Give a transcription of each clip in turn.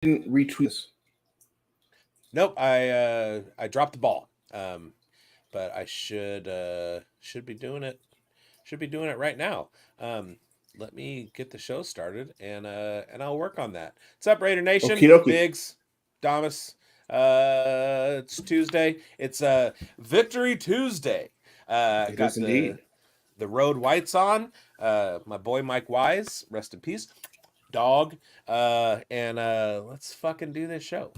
didn't retweet this. Nope, I dropped the ball. But I should be doing it. Should be doing it right now. Um, Let me get the show started and I'll work on that. What's up, Raider Nation? Okie dokie. Biggs, Damas. It's Tuesday. It's Victory Tuesday. It Got is indeed. the road whites on. My boy Mike Wise, rest in peace. Dog. And let's fucking do this show.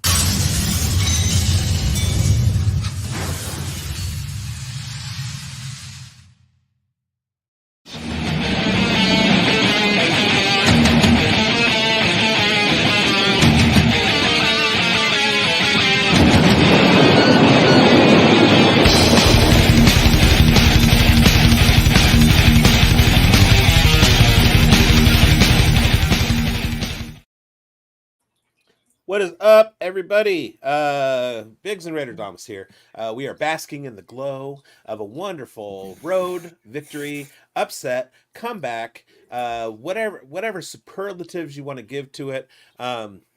What is up, everybody? Biggs and Raiderdamus here. We are basking in the glow of a wonderful road victory, upset, comeback, whatever superlatives you want to give to it.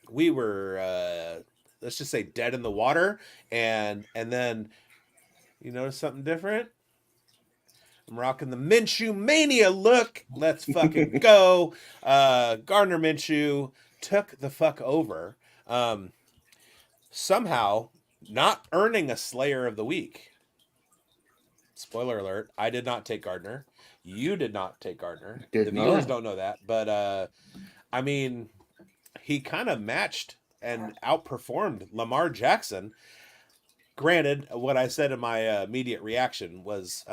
We were, let's just say, dead in the water, and then you notice something different. I'm rocking the Minshew Mania look. Let's fucking go. Gardner Minshew took the fuck over. Um, Somehow not earning a Slayer of the Week. Spoiler alert, I did not take Gardner. You did not take Gardner. The Did viewers not. don't know that, but I mean, he kind of matched and outperformed Lamar Jackson. Granted, what I said in my immediate reaction was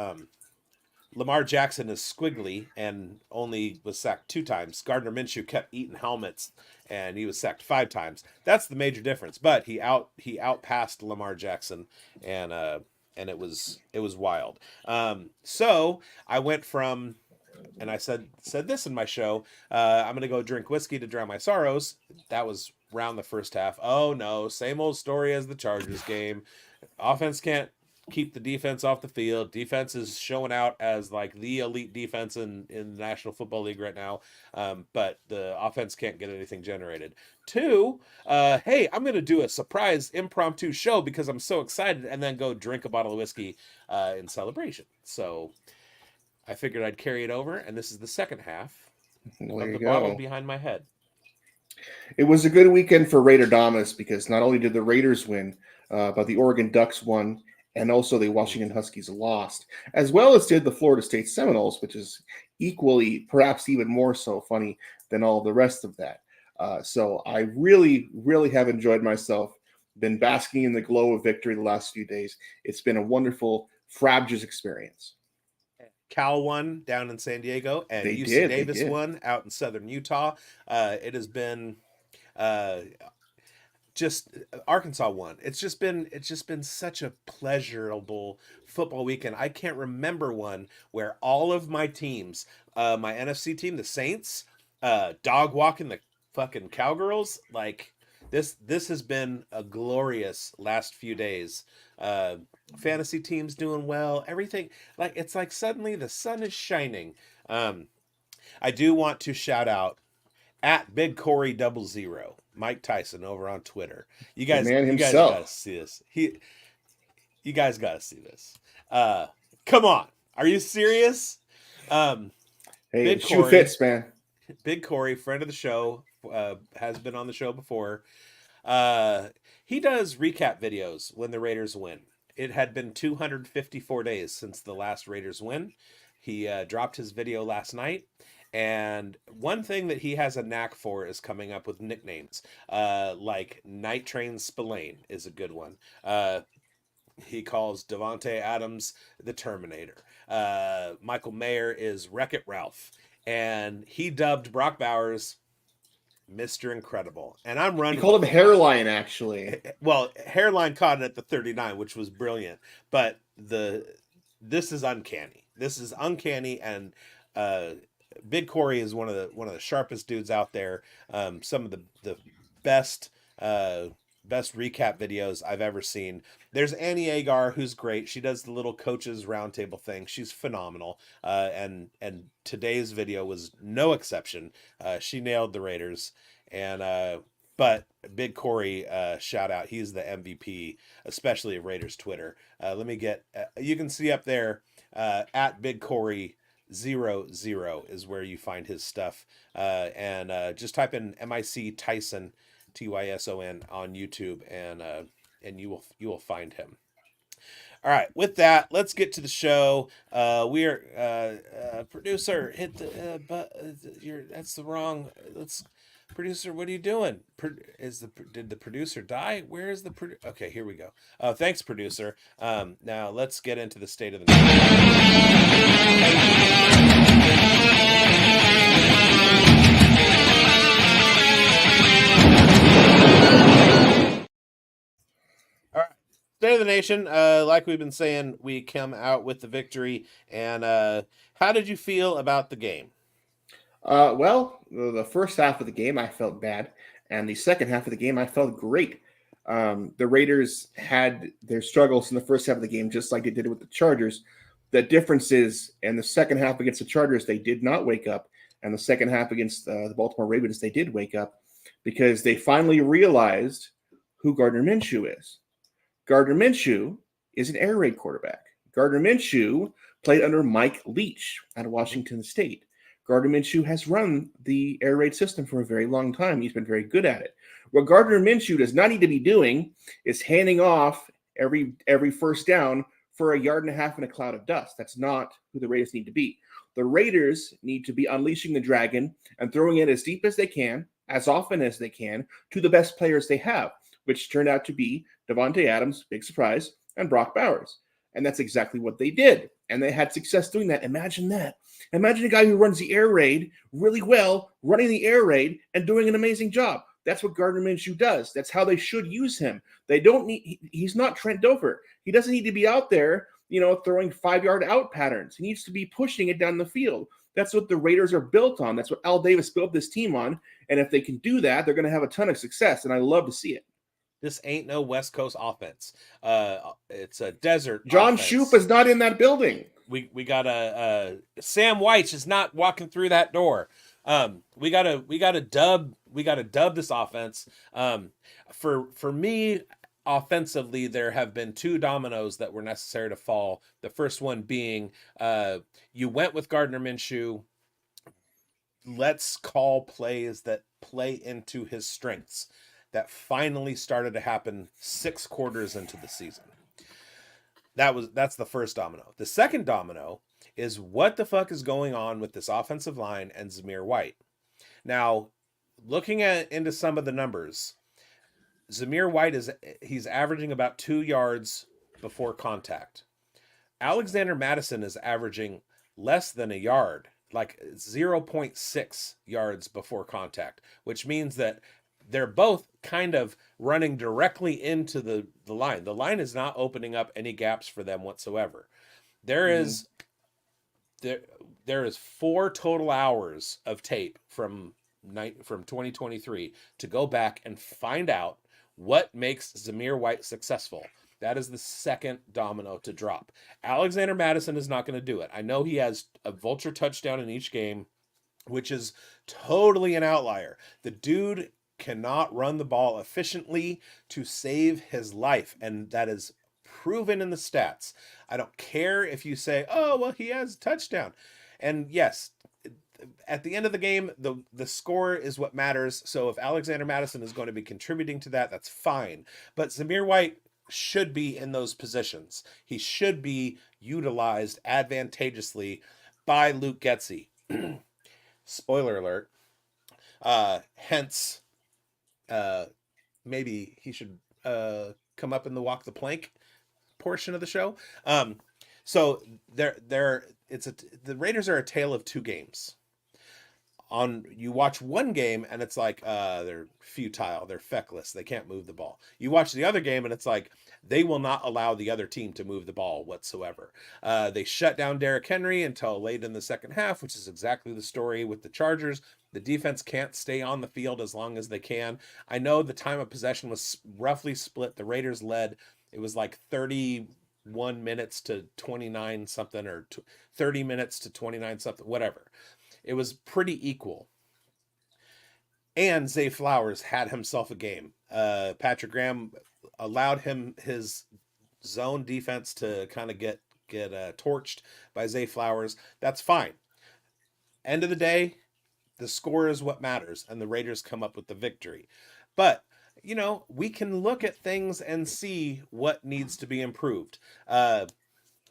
Lamar Jackson is squiggly and only was sacked 2 times. Gardner Minshew kept eating helmets and he was sacked 5 times. That's the major difference. But he outpassed Lamar Jackson and it was wild. So I went from and I said this in my show. I'm gonna go drink whiskey to drown my sorrows. That was around the first half. Oh no, same old story as the Chargers game. Offense can't keep the defense off the field. Defense is showing out as like the elite defense in the National Football League right now. But the offense can't get anything generated. Two, hey, I'm going to do a surprise impromptu show because I'm so excited and then go drink a bottle of whiskey in celebration. So I figured I'd carry it over. And this is the second half Well, there of you the bottle go. behind my head. It was a good weekend for Raiderdamus because not only did the Raiders win, but the Oregon Ducks won, and also the Washington Huskies lost, as well as did the Florida State Seminoles, which is equally, perhaps even more so funny than all the rest of that. So I really, really have enjoyed myself. Been basking in the glow of victory the last few days. It's been a wonderful Frabjous experience. Cal won down in San Diego, and They UC did. They Davis did. won out in southern Utah. It has been uh, just Arkansas won. It's just been such a pleasurable football weekend. I can't remember one where all of my teams, my NFC team, the Saints, dog walking the fucking Cowgirls, like this has been a glorious last few days. Uh, Fantasy teams doing well. Everything like it's like suddenly the sun is shining. Um, I do want to shout out at Big Corey 00, Mike Tyson over on Twitter. The man You guys gotta himself. see this. You guys gotta see this. Uh, Come on, are you serious? Um, Hey, the Big shoe Corey, fits, man. Big Corey, friend of the show, has been on the show before. Uh, he does recap videos when the Raiders win. It had been 254 days since the last Raiders win. He dropped his video last night. And one thing that he has a knack for is coming up with nicknames. Like Night Train Spillane is a good one. He calls Devonte Adams the Terminator. Michael Mayer is Wreck It Ralph. And he dubbed Brock Bowers Mr. Incredible. And I'm He running called with him it. hairline, actually. Well, hairline caught it at the 39, which was brilliant. But this is uncanny. This is uncanny, and uh, Big Corey is one of the sharpest dudes out there. Some of the best uh, best recap videos I've ever seen. There's Annie Agar, who's great. She does the little coaches roundtable thing. She's phenomenal. And today's video was no exception. She nailed the Raiders, and But Big Corey, shout out. He's the MVP, especially of Raiders Twitter. Let me get, you can see up there at Big Corey 00 is where you find his stuff. And just type in MIC Tyson, Tyson on YouTube, and you will find him. All right, with that, let's get to the show. We are producer hit the but you're that's the wrong. Let's producer. What are you doing? Did the producer die? Where is the Okay, here we go. Thanks, producer. Now let's get into the state of the State of the Nation. Like we've been saying, we come out with the victory. And how did you feel about the game? Well, the first half of the game I felt bad, and the second half of the game I felt great. The Raiders had their struggles in the first half of the game, just like they did with the Chargers. The difference is, in the second half against the Chargers, they did not wake up, and the second half against the Baltimore Ravens, they did wake up because they finally realized who Gardner Minshew is. Gardner Minshew is an air raid quarterback. Gardner Minshew played under Mike Leach out of Washington State. Gardner Minshew has run the air raid system for a very long time. He's been very good at it. What Gardner Minshew does not need to be doing is handing off every first down for a yard and a half in a cloud of dust. That's not who the Raiders need to be. The Raiders need to be unleashing the dragon and throwing it as deep as they can, as often as they can, to the best players they have, which turned out to be Davante Adams, big surprise, and Brock Bowers. And that's exactly what they did. And they had success doing that. Imagine that. Imagine a guy who runs the air raid really well, running the air raid and doing an amazing job. That's what Gardner Minshew does. That's how they should use him. They don't need, he's not Trent Dover. He doesn't need to be out there, throwing 5-yard out patterns. He needs to be pushing it down the field. That's what the Raiders are built on. That's what Al Davis built this team on. And if they can do that, they're going to have a ton of success. And I love to see it. This ain't no West Coast offense. It's a desert. John offense. Shoup is not in that building. We got Sam White's is not walking through that door. We got to dub this offense. For me, offensively, there have been two dominoes that were necessary to fall. The first one being you went with Gardner Minshew. Let's call plays that play into his strengths. That finally started to happen 6 quarters into the season. That's the first domino. The second domino is what the fuck is going on with this offensive line and Zamir White. Now, looking into some of the numbers, Zamir White he's averaging about 2 yards before contact. Alexander Mattison is averaging less than a yard, like 0.6 yards before contact, which means that they're both kind of running directly into the line. The line is not opening up any gaps for them whatsoever. There is 4 total hours of tape from 2023 to go back and find out what makes Zamir White successful. That is the second domino to drop. Alexander Mattison is not going to do it. I know he has a vulture touchdown in each game, which is totally an outlier. The dude cannot run the ball efficiently to save his life, and that is proven in the stats. I don't care if you say, oh, well, he has a touchdown. And yes, at the end of the game, the score is what matters. So if Alexander Mattison is going to be contributing to that, that's fine. But Zamir White should be in those positions. He should be utilized advantageously by Luke Getsy. Spoiler alert. Hence, maybe he should come up in the walk the plank portion of the show. So the Raiders are a tale of 2 games. You watch one game and it's like they're futile, they're feckless, they can't move the ball. You watch the other game and it's like they will not allow the other team to move the ball whatsoever. They shut down Derrick Henry until late in the second half, which is exactly the story with the Chargers. The defense can't stay on the field as long as they can. I know the time of possession was roughly split. The Raiders led. It was like 31 minutes to 29 something, or 30 minutes to 29 something, whatever. It was pretty equal. And Zay Flowers had himself a game. Patrick Graham allowed his zone defense to kind of get torched by Zay Flowers. That's fine. End of the day, the score is what matters, and the Raiders come up with the victory. But we can look at things and see what needs to be improved.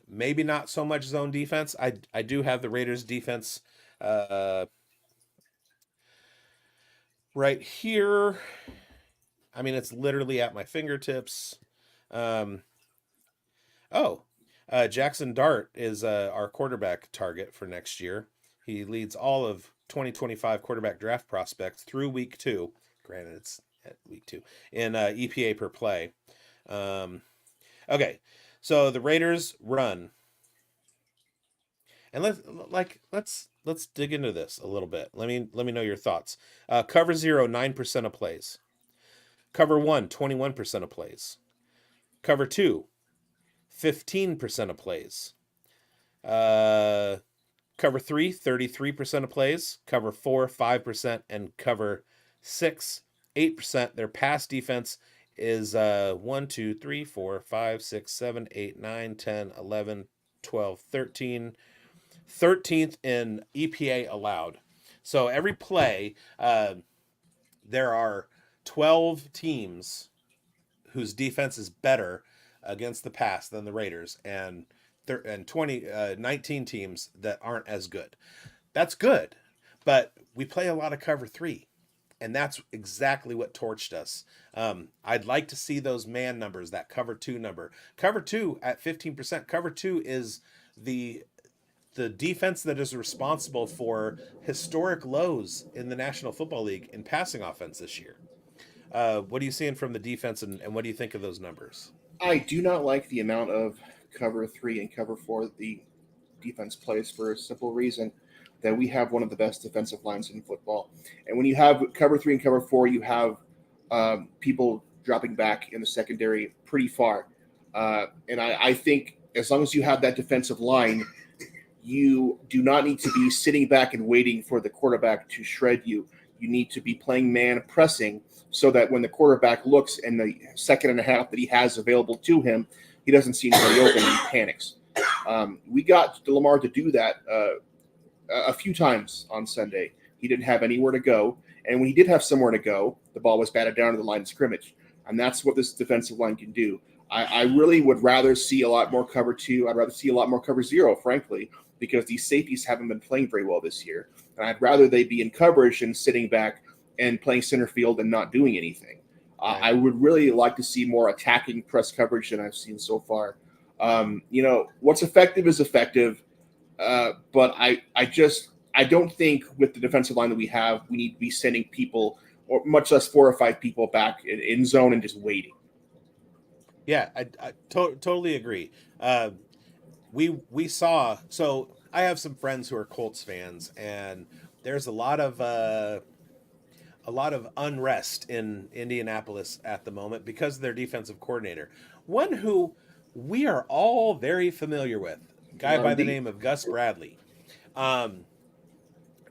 Maybe not so much zone defense. I do have the Raiders defense right here. I mean, it's literally at my fingertips. Um, oh, Jackson Dart is our quarterback target for next year. He leads all of 2025 quarterback draft prospects through week 2. Granted, it's at week 2 in EPA per play. Okay, so the Raiders run, and let's dig into this a little bit. Let me know your thoughts. Cover 0, 9% of plays. Cover 1, 21% of plays. Cover 2, 15% of plays. Cover 3, 33% of plays. Cover 4, 5%. And cover 6, 8%. Their pass defense is 1, 2, 3, 4, 5, 6, 7, 8, 9, 10, 11, 12, 13. 13th in EPA allowed. So every play, there are 12 teams whose defense is better against the pass than the Raiders, and 19 teams that aren't as good. That's good, but we play a lot of cover 3, and that's exactly what torched us. I'd like to see those man numbers, that cover 2 number. Cover 2 at 15%. Cover 2 is the defense that is responsible for historic lows in the National Football League in passing offense this year. What are you seeing from the defense, and what do you think of those numbers? I do not like the amount of cover 3 and cover 4 that the defense plays, for a simple reason that we have one of the best defensive lines in football. And when you have cover 3 and cover 4, you have people dropping back in the secondary pretty far. And I think as long as you have that defensive line, you do not need to be sitting back and waiting for the quarterback to shred you. You need to be playing man pressing so that when the quarterback looks in the second and a half that he has available to him, he doesn't see anybody open and he panics. We got Lamar to do that a few times on Sunday. He didn't have anywhere to go. And when he did have somewhere to go, the ball was batted down to the line of scrimmage. And that's what this defensive line can do. I really would rather see a lot more cover 2. I'd rather see a lot more cover 0, frankly, because these safeties haven't been playing very well this year. And I'd rather they be in coverage and sitting back and playing center field and not doing anything. I would really like to see more attacking press coverage than I've seen so far. What's effective is effective, but I don't think with the defensive line that we have, we need to be sending people, or much less 4 or 5 people back in zone and just waiting. Yeah, I totally agree. We saw, so I have some friends who are Colts fans, and there's a lot of unrest in Indianapolis at the moment because of their defensive coordinator. One who we are all very familiar with, a guy by the name of Gus Bradley. And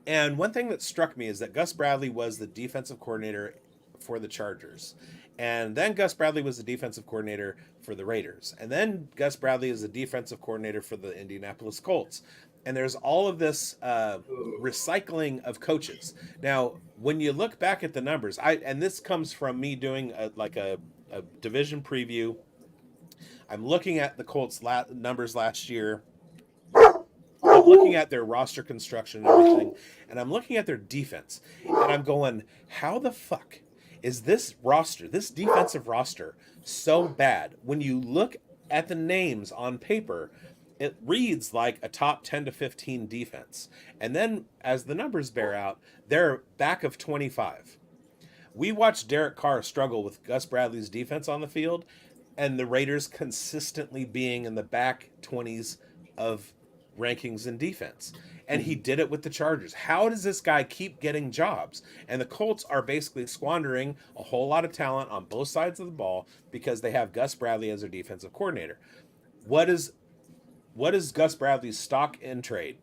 one thing that struck me is that Gus Bradley was the defensive coordinator for the Chargers. And then Gus Bradley was the defensive coordinator for the Raiders. And then Gus Bradley is the defensive coordinator for the Indianapolis Colts. And there's all of this recycling of coaches. Now, when you look back at the numbers, and this comes from me doing a division preview. I'm looking at the Colts numbers last year. I'm looking at their roster construction and everything. And I'm looking at their defense. And I'm going, how the fuck is this roster, this defensive roster, so bad? When you look at the names on paper, it reads like a top 10 to 15 defense. And then as the numbers bear out, they're back of 25. We watched Derek Carr struggle with Gus Bradley's defense on the field, and the Raiders consistently being in the back 20s of rankings in defense. And he did it with the Chargers. How does this guy keep getting jobs? And the Colts are basically squandering a whole lot of talent on both sides of the ball because they have Gus Bradley as their defensive coordinator. What is Gus Bradley's stock in trade?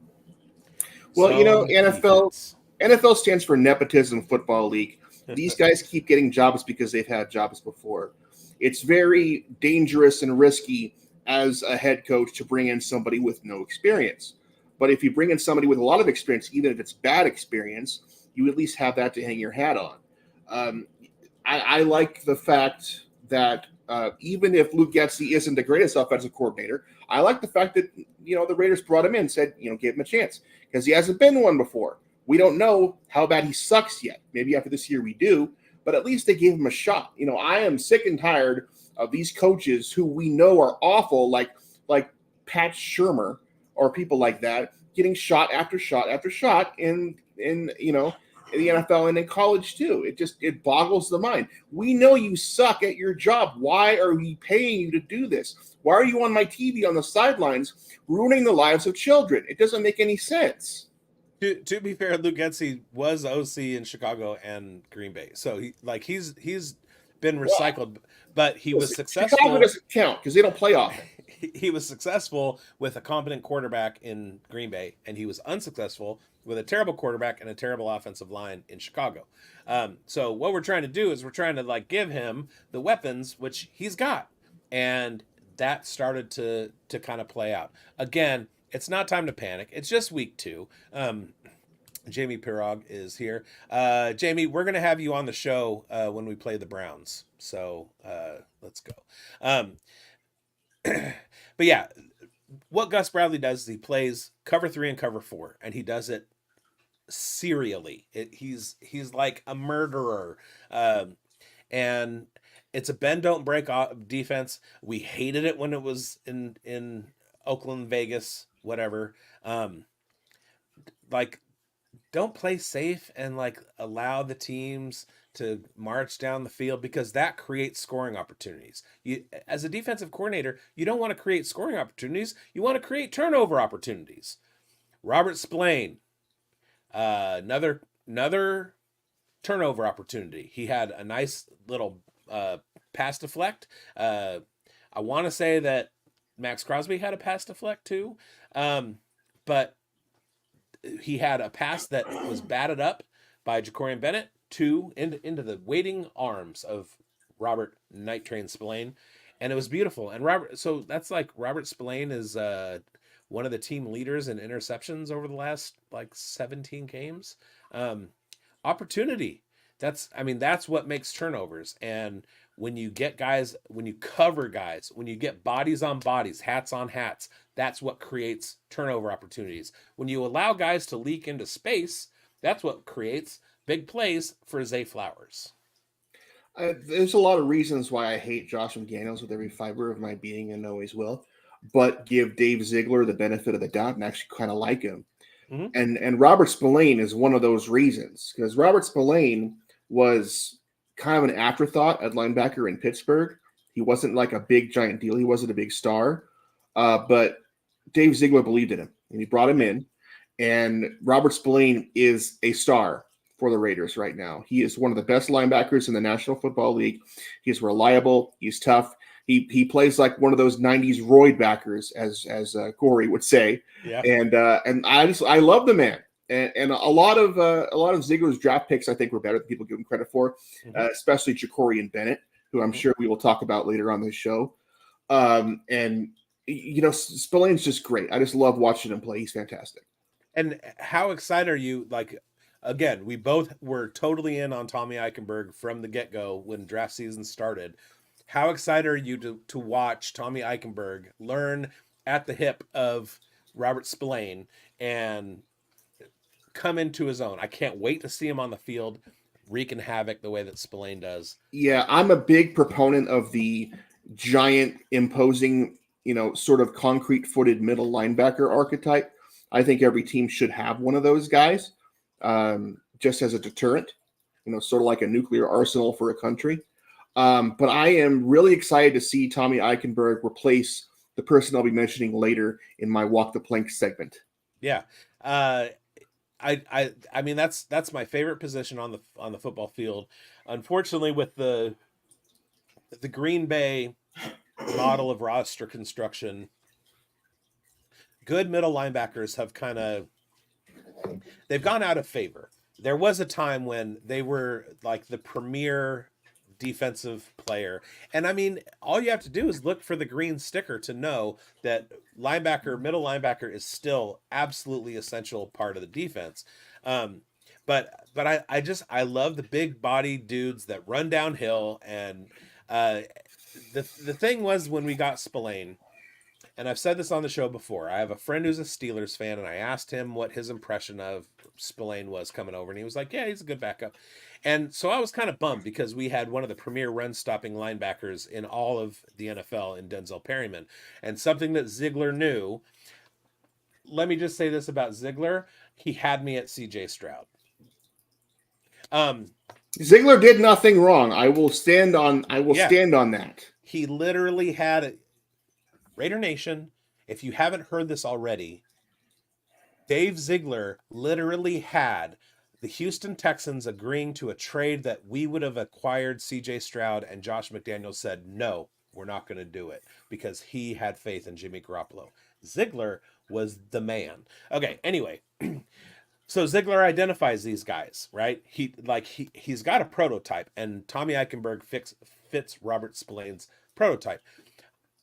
Well, NFL stands for Nepotism Football League. these guys keep getting jobs because they've had jobs before. It's very dangerous and risky as a head coach to bring in somebody with no experience. But if you bring in somebody with a lot of experience, even if it's bad experience, you at least have that to hang your hat on. Um, I like the fact that even if Luke Getsy isn't the greatest offensive coordinator, I like the fact that the Raiders brought him in, said give him a chance because he hasn't been one before. We don't know how bad he sucks yet. Maybe after this year we do, but at least they gave him a shot. I am sick and tired of these coaches who we know are awful, like Pat Shermer or people like that, getting shot after shot after shot in the NFL and in college too. It boggles the mind. We know you suck at your job. Why are we paying you to do this? Why are you on my TV on the sidelines ruining the lives of children? It doesn't make any sense. To be fair, Luke Getsy was OC in Chicago and Green Bay, so he's been recycled, but he was successful. Chicago doesn't count because they don't play often. He was successful with a competent quarterback in Green Bay, and he was unsuccessful with a terrible quarterback and a terrible offensive line in Chicago. So what we're trying to do is we're trying to give him the weapons which he's got, and that started to kind of play out. Again, it's not time to panic. It's just week 2. Jamie Pirog is here. Jamie, we're going to have you on the show when we play the Browns. So let's go. But yeah, what Gus Bradley does is he plays cover 3 and cover 4, and he does it serially. He's like a murderer. And it's a bend don't break defense. We hated it when it was in Oakland, Vegas, whatever. Don't play safe and allow the teams to march down the field, because that creates scoring opportunities. You, as a defensive coordinator, you don't want to create scoring opportunities. You want to create turnover opportunities. Robert Spillane, another turnover opportunity. He had a nice little pass deflect. I want to say that Max Crosby had a pass deflect too, but he had a pass that was batted up by Jacorian Bennett into the waiting arms of Robert Night Train Spillane, and it was beautiful. And that's Robert Spillane is one of the team leaders in interceptions over the last 17 games. Opportunity. That's what makes turnovers. And when you get guys, when you cover guys, when you get bodies on bodies, hats on hats, that's what creates turnover opportunities. When you allow guys to leak into space, that's what creates big plays for Zay Flowers. There's a lot of reasons why I hate Josh McDaniels with every fiber of my being and always will, but give Dave Ziegler the benefit of the doubt and actually kind of like him. Mm-hmm. And Robert Spillane is one of those reasons, because Robert Spillane was kind of an afterthought at linebacker in Pittsburgh. He wasn't like a big giant deal. He wasn't a big star, but Dave Ziegler believed in him and he brought him in. And Robert Spillane is a star for the Raiders right now. He is one of the best linebackers in the National Football League. He's reliable. He's tough. He plays like one of those '90s roid backers, as Corey would say. Yeah. And I love the man. And a lot of Ziegler's draft picks I think were better than people give him credit for, especially Jacorian Bennett, who I'm sure we will talk about later on this show. And Spillane's just great. I just love watching him play. He's fantastic. And how excited are you? Again, we both were totally in on Tommy Eichenberg from the get-go when draft season started. How excited are you to watch Tommy Eichenberg learn at the hip of Robert Spillane and come into his own? I can't wait to see him on the field wreaking havoc the way that Spillane does. Yeah, I'm a big proponent of the giant, imposing, sort of concrete-footed middle linebacker archetype. I think every team should have one of those guys, just as a deterrent, sort of like a nuclear arsenal for a country. But I am really excited to see Tommy Eichenberg replace the person I'll be mentioning later in my Walk the Plank segment. Yeah. I mean, that's my favorite position on the football field. Unfortunately, with the Green Bay model of roster construction, good middle linebackers have they've gone out of favor. there was a time when they were like the premier defensive player. And I mean, all you have to do is look for the green sticker to know that middle linebacker is still absolutely essential part of the defense. Um, but I love the big body dudes that run downhill. And uh, the thing was, when we got Spillane, and I've said this on the show before, I have a friend who's a Steelers fan, and I asked him what his impression of Spillane was coming over, and he was like, yeah, he's a good backup. And so I was kind of bummed because we had one of the premier run-stopping linebackers in all of the NFL in Denzel Perryman. And something that Ziegler knew, let me just say this about Ziegler, he had me at C.J. Stroud. Ziegler did nothing wrong. I will stand on that. He literally had Raider Nation, if you haven't heard this already, Dave Ziegler literally had the Houston Texans agreeing to a trade that we would have acquired CJ Stroud, and Josh McDaniels said, no, we're not going to do it because he had faith in Jimmy Garoppolo. Ziegler was the man. Okay, anyway. So Ziegler identifies these guys, right? He's got a prototype, and Tommy Eichenberg fits Robert Spillane's prototype.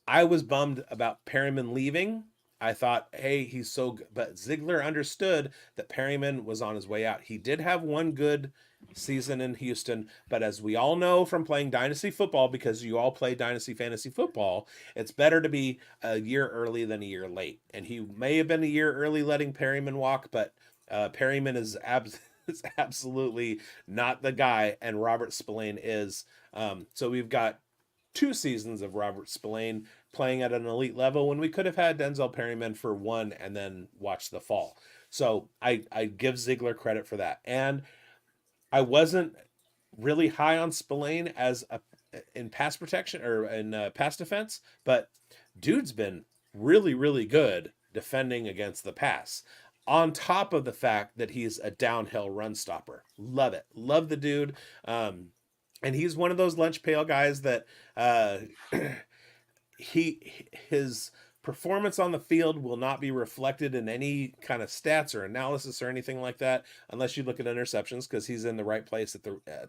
I was bummed about Perryman leaving. I thought, hey, he's so good. But Ziegler understood that Perryman was on his way out. He did have one good season in Houston, but as we all know from playing Dynasty football, because you all play Dynasty Fantasy football, it's better to be a year early than a year late. And he may have been a year early letting Perryman walk, but Perryman is absolutely not the guy, and Robert Spillane is. So we've got 2 seasons of Robert Spillane playing at an elite level when we could have had Denzel Perryman for 1 and then watch the fall. So I give Ziegler credit for that. And I wasn't really high on Spillane in pass protection or in pass defense, but dude's been really, really good defending against the pass. On top of the fact that he's a downhill run stopper. Love it. Love the dude. And he's one of those lunch pail guys that his performance on the field will not be reflected in any kind of stats or analysis or anything like that, unless you look at interceptions, because he's in the right place at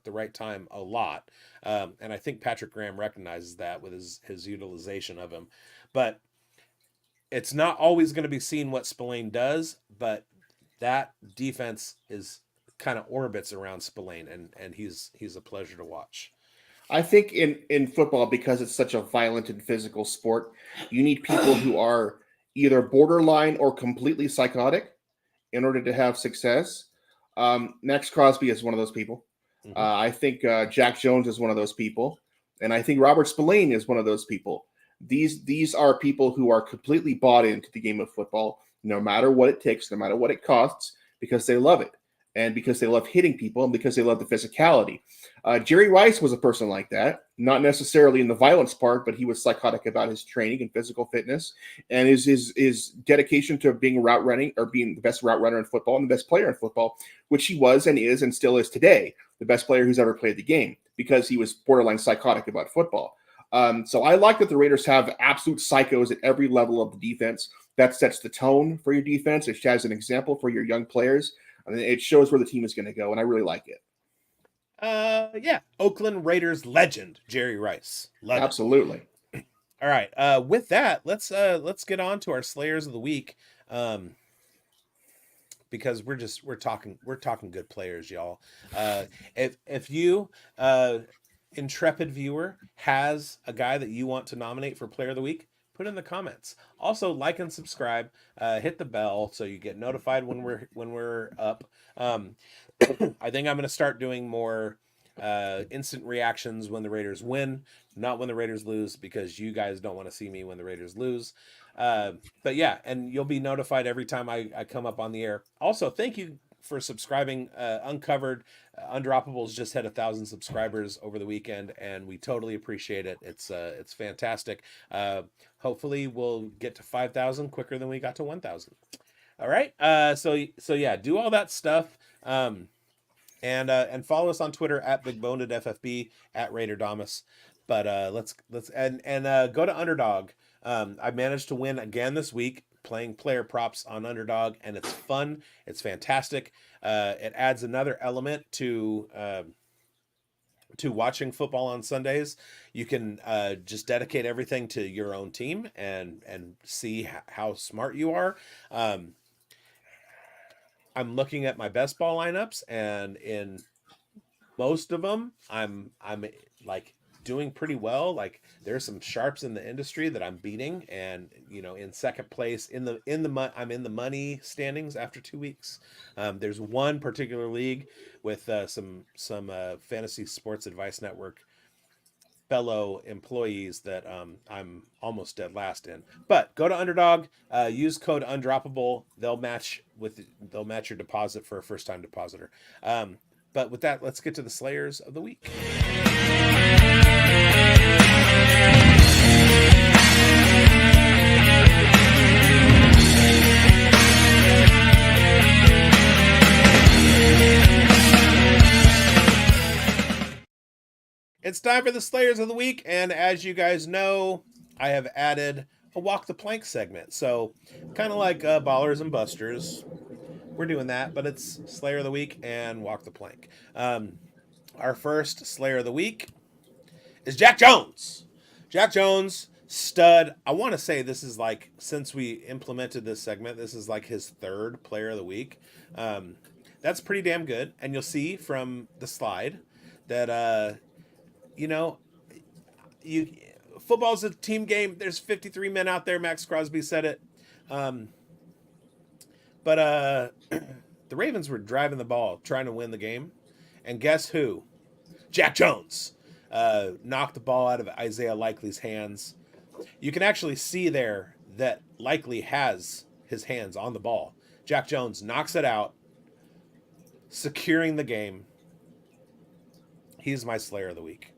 the right time a lot. And I think Patrick Graham recognizes that with his utilization of him. But it's not always going to be seen what Spillane does, but that defense is kind of orbits around Spillane, and he's a pleasure to watch. I think in football, because it's such a violent and physical sport, you need people who are either borderline or completely psychotic in order to have success. Max Crosby is one of those people. Mm-hmm. I think Jack Jones is one of those people. And I think Robert Spillane is one of those people. These are people who are completely bought into the game of football, no matter what it takes, no matter what it costs, because they love it. And because they love hitting people, and because they love the physicality. Jerry Rice was a person like that, not necessarily in the violence part, but he was psychotic about his training and physical fitness, and his dedication to being route running, or being the best route runner in football and the best player in football, which he was and is and still is today, the best player who's ever played the game, because he was borderline psychotic about football. So I like that the Raiders have absolute psychos at every level of the defense. That sets the tone for your defense. It has an example for your young players. I mean, it shows where the team is going to go, and I really like it. Yeah, Oakland Raiders legend Jerry Rice. Love Absolutely. It. All right. With that, let's get on to our Slayers of the Week, because we're talking good players, y'all. If you intrepid viewer has a guy that you want to nominate for Player of the Week, put in the comments. Also, like and subscribe. Hit the bell so you get notified when we're up. I think I'm going to start doing more instant reactions when the Raiders win, not when the Raiders lose, because you guys don't want to see me when the Raiders lose. But yeah, and you'll be notified every time I come up on the air. Also, thank you for subscribing. Uncovered Undroppables just had 1,000 subscribers over the weekend, and we totally appreciate it. It's fantastic. Hopefully we'll get to 5,000 quicker than we got to 1,000. All right. So yeah, do all that stuff. And follow us on Twitter at BigBonedFFB, at Raiderdamus. But let's go to Underdog. I managed to win again this week. playing player props on Underdog, and it's fun. It's fantastic. It adds another element to watching football on Sundays. You can just dedicate everything to your own team and see how smart you are. I'm looking at my best ball lineups, and in most of them, I'm like doing pretty well. Like there's some sharps in the industry that I'm beating, and in second place I'm in the money standings after 2 weeks. There's one particular league with some Fantasy Sports Advice Network fellow employees that I'm almost dead last in. But go to Underdog, use code Undroppable. They'll match your deposit for a first time depositor. But with that, let's get to the Slayers of the Week. It's time for the Slayers of the Week, and as you guys know, I have added a Walk the Plank segment. So, kind of like Ballers and Busters, we're doing that, but it's Slayer of the Week and Walk the Plank. Our first Slayer of the Week is Jack Jones. Jack Jones, stud. I want to say this is like, since we implemented this segment, this is like his third Player of the Week. That's pretty damn good, and you'll see from the slide that football's a team game. There's 53 men out there. Max Crosby said it. But the Ravens were driving the ball, trying to win the game. And guess who? Jack Jones knocked the ball out of Isaiah Likely's hands. You can actually see there that Likely has his hands on the ball. Jack Jones knocks it out, securing the game. He's my Slayer of the Week.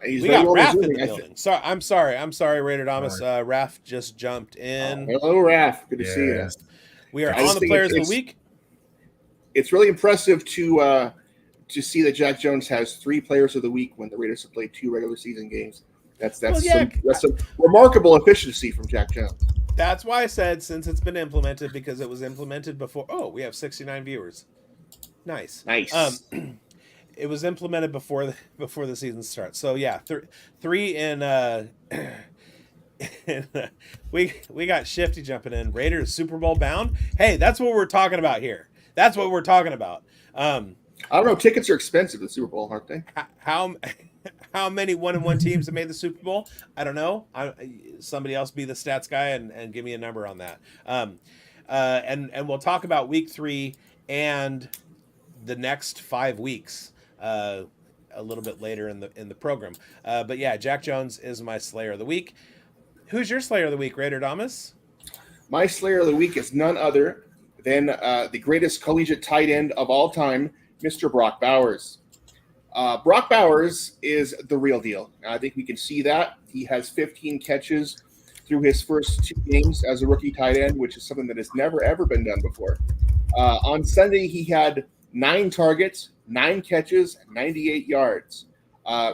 We got Raph in the building. I'm sorry, Raiderdamus. Raph just jumped in. Hello, Raph. Good to see you. We are on the Players of the Week. It's really impressive to see that Jack Jones has 3 Players of the Week when the Raiders have played 2 regular season games. That's some remarkable efficiency from Jack Jones. That's why I said since it's been implemented, because it was implemented before. Oh, we have 69 viewers. Nice. It was implemented before the season starts. So yeah, 3 in. We got Shifty jumping in. Raiders Super Bowl bound. Hey, that's what we're talking about here. That's what we're talking about. I don't know. Tickets are expensive at the Super Bowl, aren't they? How many 1-1 teams have made the Super Bowl? I don't know. Somebody else be the stats guy and give me a number on that. And we'll talk about week 3 and the next 5 weeks a little bit later in the program. But yeah, Jack Jones is my Slayer of the Week. Who's your Slayer of the Week, Raiderdamus? My Slayer of the Week is none other than the greatest collegiate tight end of all time, Mr. Brock Bowers. Brock Bowers is the real deal. I think we can see that. He has 15 catches through his first 2 games as a rookie tight end, which is something that has never, ever been done before. On Sunday, he had 9 targets, 9 catches, 98 yards.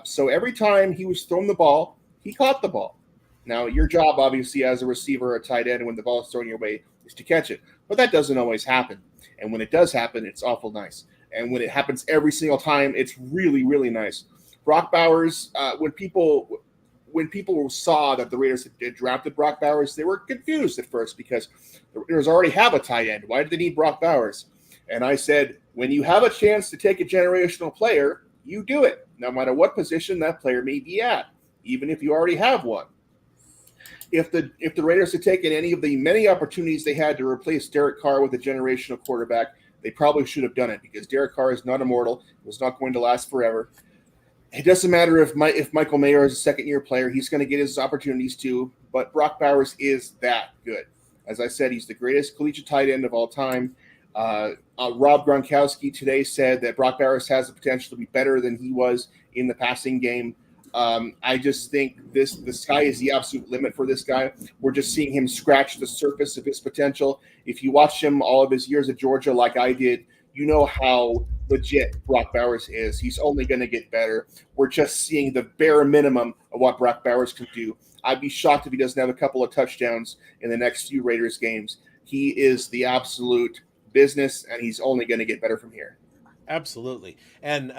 So every time he was thrown the ball, he caught the ball. Now, your job, obviously, as a receiver or a tight end, when the ball is thrown your way, is to catch it. But that doesn't always happen. And when it does happen, it's awful nice. And when it happens every single time, it's really, really nice. Brock Bowers, when people saw that the Raiders had drafted Brock Bowers, they were confused at first because the Raiders already have a tight end. Why did they need Brock Bowers? And I said, when you have a chance to take a generational player, you do it, no matter what position that player may be at, even if you already have one. If the Raiders had taken any of the many opportunities they had to replace Derek Carr with a generational quarterback, they probably should have done it, because Derek Carr is not immortal. It was not going to last forever. It doesn't matter if Michael Mayer is a second-year player. He's going to get his opportunities too, but Brock Bowers is that good. As I said, he's the greatest collegiate tight end of all time. Rob Gronkowski today said that Brock Bowers has the potential to be better than he was in the passing game. I just think the sky is the absolute limit for this guy. We're just seeing him scratch the surface of his potential. If you watch him all of his years at Georgia, like I did, you know how legit Brock Bowers is. He's only going to get better. We're just seeing the bare minimum of what Brock Bowers can do. I'd be shocked if he doesn't have a couple of touchdowns in the next few Raiders games. He is the absolute business, and he's only going to get better from here. Absolutely. And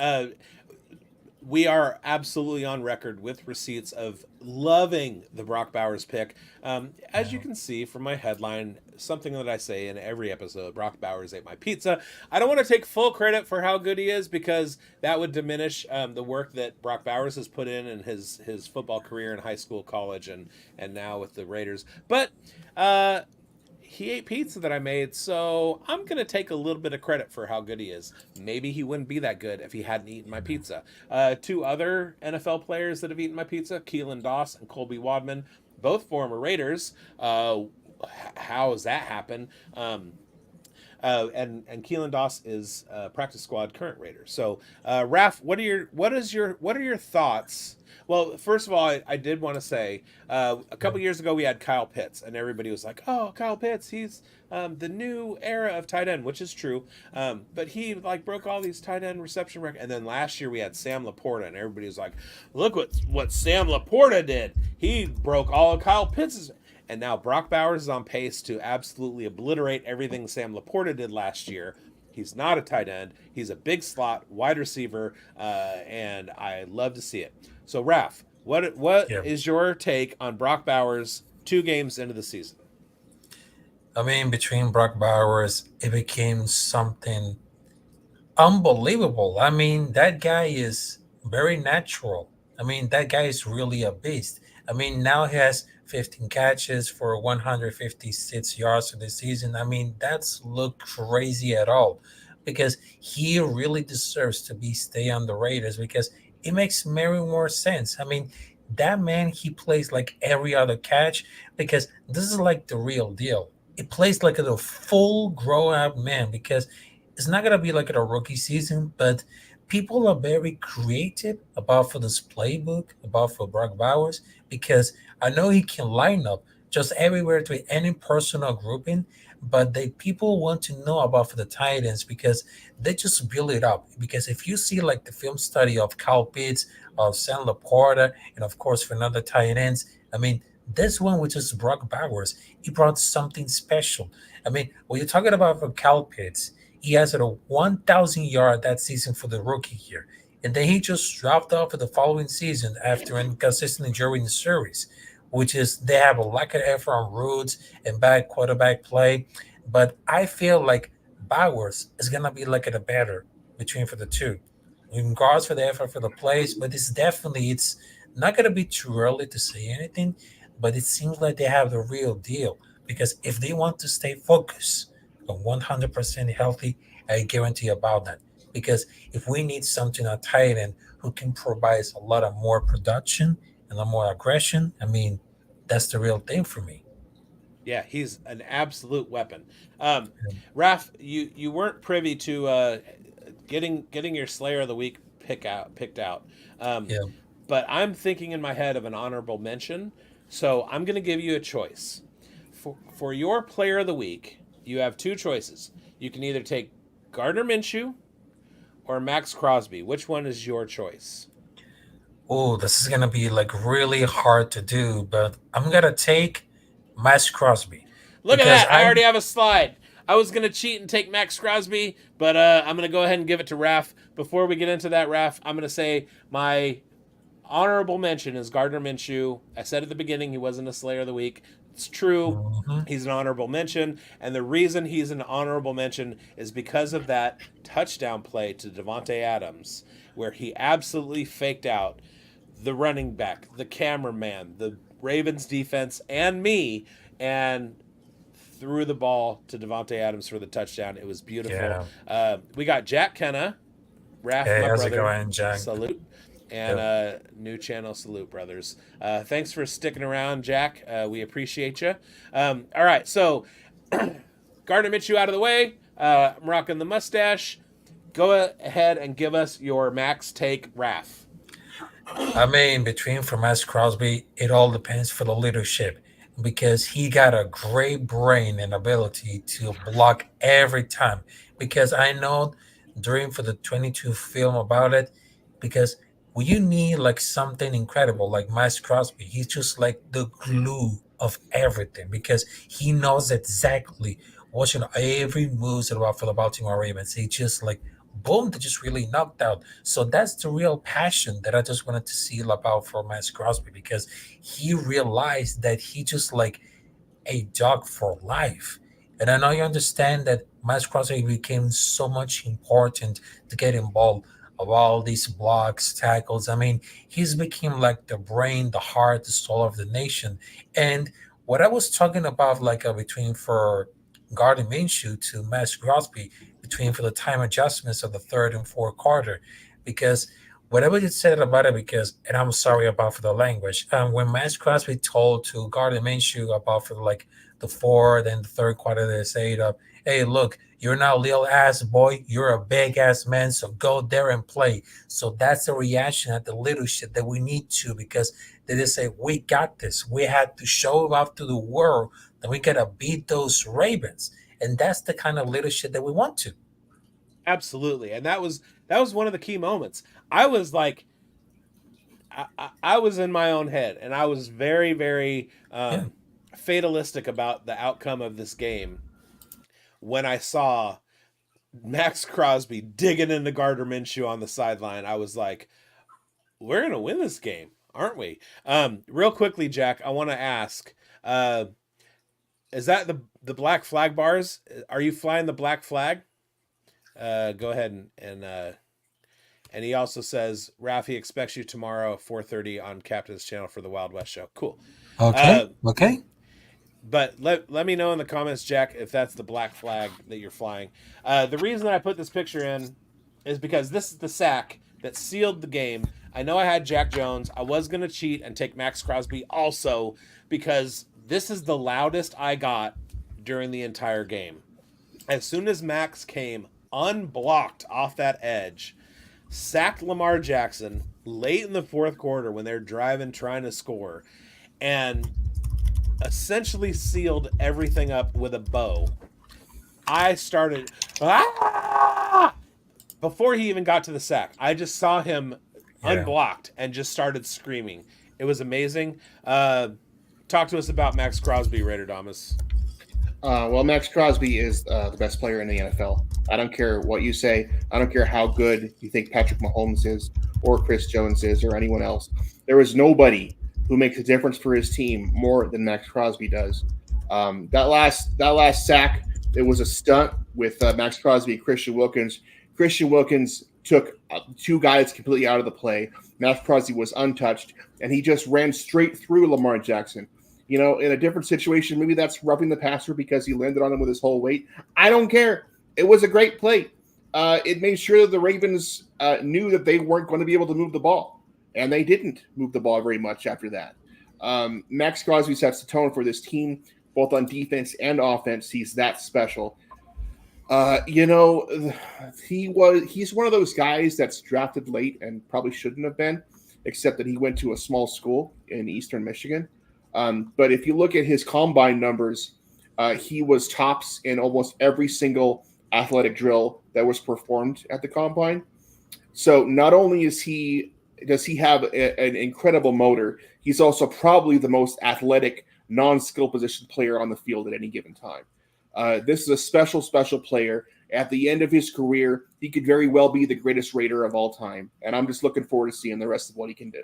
we are absolutely on record with receipts of loving the Brock Bowers pick. As you Yeah. can see from my headline, something that I say in every episode, Brock Bowers ate my pizza. I don't want to take full credit for how good he is because that would diminish the work that Brock Bowers has put in his football career in high school, college, and now with the Raiders. But he ate pizza that I made, so I'm going to take a little bit of credit for how good he is. Maybe he wouldn't be that good if he hadn't eaten my pizza. Two other NFL players that have eaten my pizza, Keelan Doss and Colby Wadman, both former Raiders. How has that happened? And Keelan Doss is practice squad current Raider. So, Raph, what are your thoughts? Well, first of all, I did want to say a couple years ago we had Kyle Pitts, and everybody was like, "Oh, Kyle Pitts, he's the new era of tight end," which is true. But he like broke all these tight end reception records. And then last year we had Sam Laporta, and everybody was like, "Look what Sam Laporta did! He broke all of Kyle Pitts'." And now Brock Bowers is on pace to absolutely obliterate everything Sam Laporta did last year. He's not a tight end. He's a big slot wide receiver, and I love to see it. So, Raph, what Yeah. is your take on Brock Bowers 2 games into the season? I mean, between Brock Bowers, it became something unbelievable. I mean, that guy is very natural. I mean, that guy is really a beast. I mean, now he has 15 catches for 156 yards for the season. I mean, that's look crazy at all because he really deserves to be stay on the Raiders because it makes very more sense. I mean, that man he plays like every other catch because this is like the real deal. It plays like a full grown up man because it's not gonna be like a rookie season, but people are very creative about for this playbook, about for Brock Bowers, because I know he can line up just everywhere to any personal grouping, but they people want to know about for the tight ends because they just build it up. Because if you see like the film study of Kyle Pitts, of Sam Laporta, and of course for another tight ends, I mean this one, which is Brock Bowers, he brought something special. I mean, when you're talking about for Kyle Pitts, he has at a 1,000 yard that season for the rookie year. And then he just dropped off for the following season after inconsistent injury in the series, which is they have a lack of effort on routes and bad quarterback play. But I feel like Bowers is going to be like at a better between for the two. In regards for the effort for the plays, but it's not going to be too early to say anything, but it seems like they have the real deal because if they want to stay focused, 100% healthy, I guarantee about that. Because if we need something a tight end who can provide a lot of more production and a lot more aggression, I mean, that's the real thing for me. Yeah, he's an absolute weapon. Um, Raph, you weren't privy to getting your Slayer of the Week picked out. Um, Yeah. but I'm thinking in my head of an honorable mention, so I'm going to give you a choice. For your Player of the Week, you have 2 choices. You can either take Gardner Minshew or Max Crosby. Which one is your choice? Oh, this is gonna be like really hard to do, but I'm gonna take Max Crosby Look at because that. I I already have a slide. I was going to cheat and take Max Crosby, but I'm going to go ahead and give it to Raph. Before we get into that, Raph, I'm going to say my honorable mention is Gardner Minshew. I said at the beginning he wasn't a Slayer of the Week. It's true. Mhm. He's an honorable mention. And the reason he's an honorable mention is because of that touchdown play to Devontae Adams, where he absolutely faked out the running back, the cameraman, the Ravens defense, and me, and threw the ball to Devontae Adams for the touchdown. It was beautiful. Yeah. We got Jack Kenna, Raph, Hey, my how's it brother, going, Jack? salute, and Yep. new channel salute, brothers. Thanks for sticking around, Jack. We appreciate you. All right, so Gardner Minshew out of the way. I'm rocking the mustache. Go ahead and give us your max take, Raph. I mean, between for Max Crosby, it all depends for the leadership. because he got a great brain and ability to block every time. Because I know during for the 22 film about it, because when you need like something incredible like Max Crosby, he's just like the glue of everything because he knows exactly watching every moves about for the Baltimore Ravens. He just like boom, they just really knocked out. So that's the real passion that I just wanted to see about for Max Crosby because he realized that he just like a dog for life. And I know you understand that Max Crosby became so much important to get involved of all these blocks, tackles. I mean, he's became like the brain, the heart, the soul of the nation. And what I was talking about, like between for Gardner Minshew to Max Crosby, between for the time adjustments of the third and fourth quarter, because whatever you said about it, because and I'm sorry about for the language. When Max Crosby told to Gardner Minshew about for like the fourth and the third quarter, they say, "Hey, look, you're not a little ass boy. You're a big ass man. So go there and play." So that's the reaction at the leadership that we need to because they just say, "We got this. We had to show off to the world that we gotta beat those Ravens." And that's the kind of leadership that we want to. Absolutely. And that was one of the key moments. I was like I was in my own head and I was very, very Yeah. fatalistic about the outcome of this game when I saw Max Crosby digging into Gardner Minshew on the sideline. I was like, we're gonna win this game, aren't we? Real quickly, Jack, I want to ask, uh, is that the black flag bars? Are you flying the black flag? Go ahead and he also says Rafi expects you tomorrow 4:30 on Captain's channel for the Wild West show. Cool. Okay. Uh, Okay. but let me know in the comments, Jack, if that's the black flag that you're flying. The reason that I put this picture in is because this is the sack that sealed the game. I know I had Jack Jones. I was gonna cheat and take Max Crosby also because this is the loudest I got during the entire game. As soon as Max came unblocked off that edge, sacked Lamar Jackson late in the fourth quarter when they're driving trying to score, and essentially sealed everything up with a bow. I started before he even got to the sack. I just saw him Yeah. unblocked and just started screaming. It was amazing. Talk to us about Max Crosby, Raiderdamus. Well, Max Crosby is the best player in the NFL. I don't care what you say. I don't care how good you think Patrick Mahomes is, or Chris Jones is, or anyone else. There is nobody who makes a difference for his team more than Max Crosby does. That last sack, it was a stunt with Max Crosby and Christian Wilkins. Christian Wilkins took two guys completely out of the play. Max Crosby was untouched, and he just ran straight through Lamar Jackson. In a different situation, maybe that's roughing the passer because he landed on him with his whole weight. I don't care. It was a great play. It made sure that the Ravens knew that they weren't going to be able to move the ball, and they didn't move the ball very much after that. Max Crosby sets the tone for this team, both on defense and offense. He's that special. Uh, you know, he's one of those guys that's drafted late and probably shouldn't have been, except that he went to a small school in Eastern Michigan. But if you look at his combine numbers, he was tops in almost every single athletic drill that was performed at the combine. So not only does he have an incredible motor, he's also probably the most athletic non-skill position player on the field at any given time. This is a special, special player. At the end of his career, he could very well be the greatest Raider of all time, and I'm just looking forward to seeing the rest of what he can do.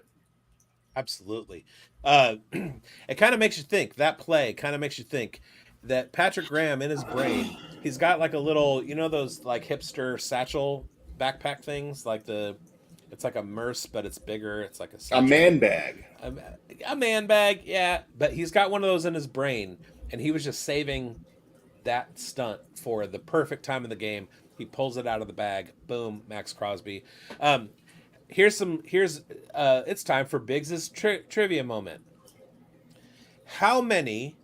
Absolutely. It kind of makes you think. That play kind of makes you think that Patrick Graham in his brain, he's got like a little, those like hipster satchel backpack things, it's like a Merce, but it's bigger. It's like a A satchel, man bag. a, a man bag, yeah. But he's got one of those in his brain, and he was just saving that stunt for the perfect time of the game. He pulls it out of the bag. Boom, Max Crosby. Um, here's it's time for Biggs's trivia moment. How many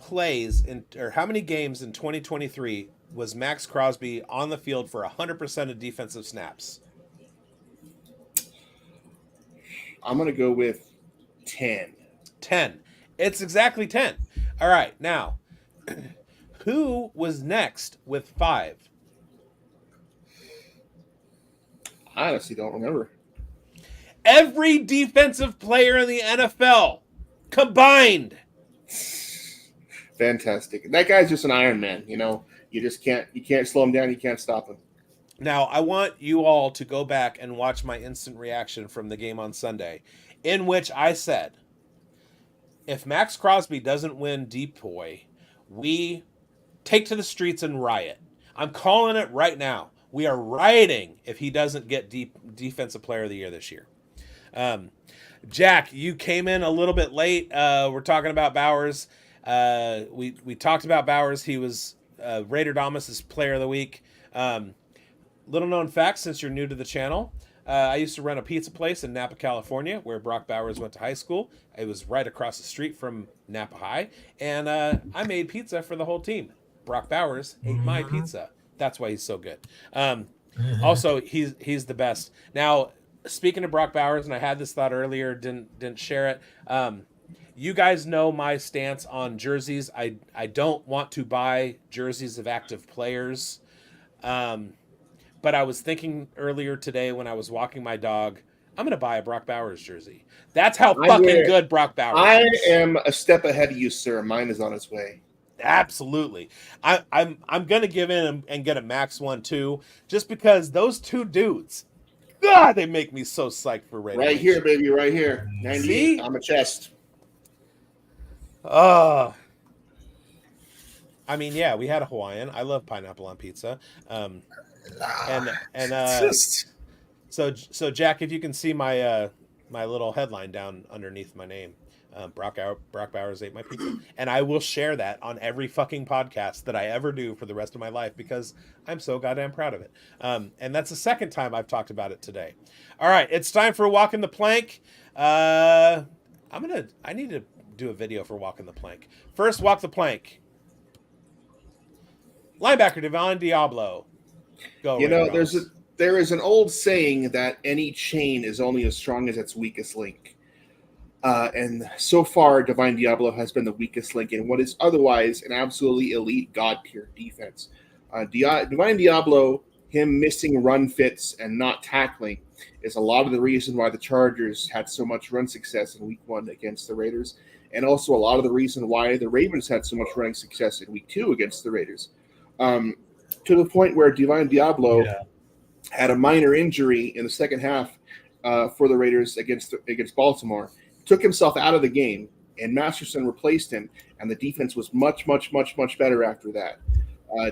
how many games in 2023 was Max Crosby on the field for 100% of defensive snaps? I'm going to go with 10. 10. It's exactly 10. All right, now, who was next with 5? I honestly don't remember. Every defensive player in the NFL combined. Fantastic. That guy's just an Iron Man. You can't slow him down. You can't stop him. Now, I want you all to go back and watch my instant reaction from the game on Sunday, in which I said, if Max Crosby doesn't win Depoy, we take to the streets and riot. I'm calling it right now. We are rioting if he doesn't get Defensive Player of the Year this year. Jack, you came in a little bit late. We're talking about Bowers. We talked about Bowers. He was Raiderdamus' Player of the Week. Little known fact, since you're new to the channel, I used to run a pizza place in Napa, California, where Brock Bowers went to high school. It was right across the street from Napa High, and I made pizza for the whole team. Brock Bowers ate my pizza. That's why he's so good. Also, he's the best. Now, speaking of Brock Bowers, and I had this thought earlier, didn't share it. You guys know my stance on jerseys. I don't want to buy jerseys of active players. But I was thinking earlier today when I was walking my dog, I'm going to buy a Brock Bowers jersey. That's how fucking good Brock Bowers is. I am a step ahead of you, sir. Mine is on its way. Absolutely. I'm going to give in and get a Max one too, just because those two dudes, God, they make me so psyched for Raider. Right here, baby, right here. 98 on my chest. I mean, yeah, we had a Hawaiian. I love pineapple on pizza. So Jack, if you can see my my little headline down underneath my name, Brock Bowers ate my pizza, and I will share that on every fucking podcast that I ever do for the rest of my life because I'm so goddamn proud of it. And that's the second time I've talked about it today. All right, it's time for Walking the Plank. I need to do a video for Walking the Plank. First, Walk the Plank. Linebacker Divine Diablo. Go. There is an old saying that any chain is only as strong as its weakest link. And so far, Divine Diablo has been the weakest link in what is otherwise an absolutely elite god tier defense. Divine Diablo, him missing run fits and not tackling, is a lot of the reason why the Chargers had so much run success in Week 1 against the Raiders, and also a lot of the reason why the Ravens had so much running success in Week 2 against the Raiders. To the point where Divine Diablo had a minor injury in the second half for the Raiders against Baltimore, took himself out of the game, and Masterson replaced him, and the defense was much, much, much, much better after that.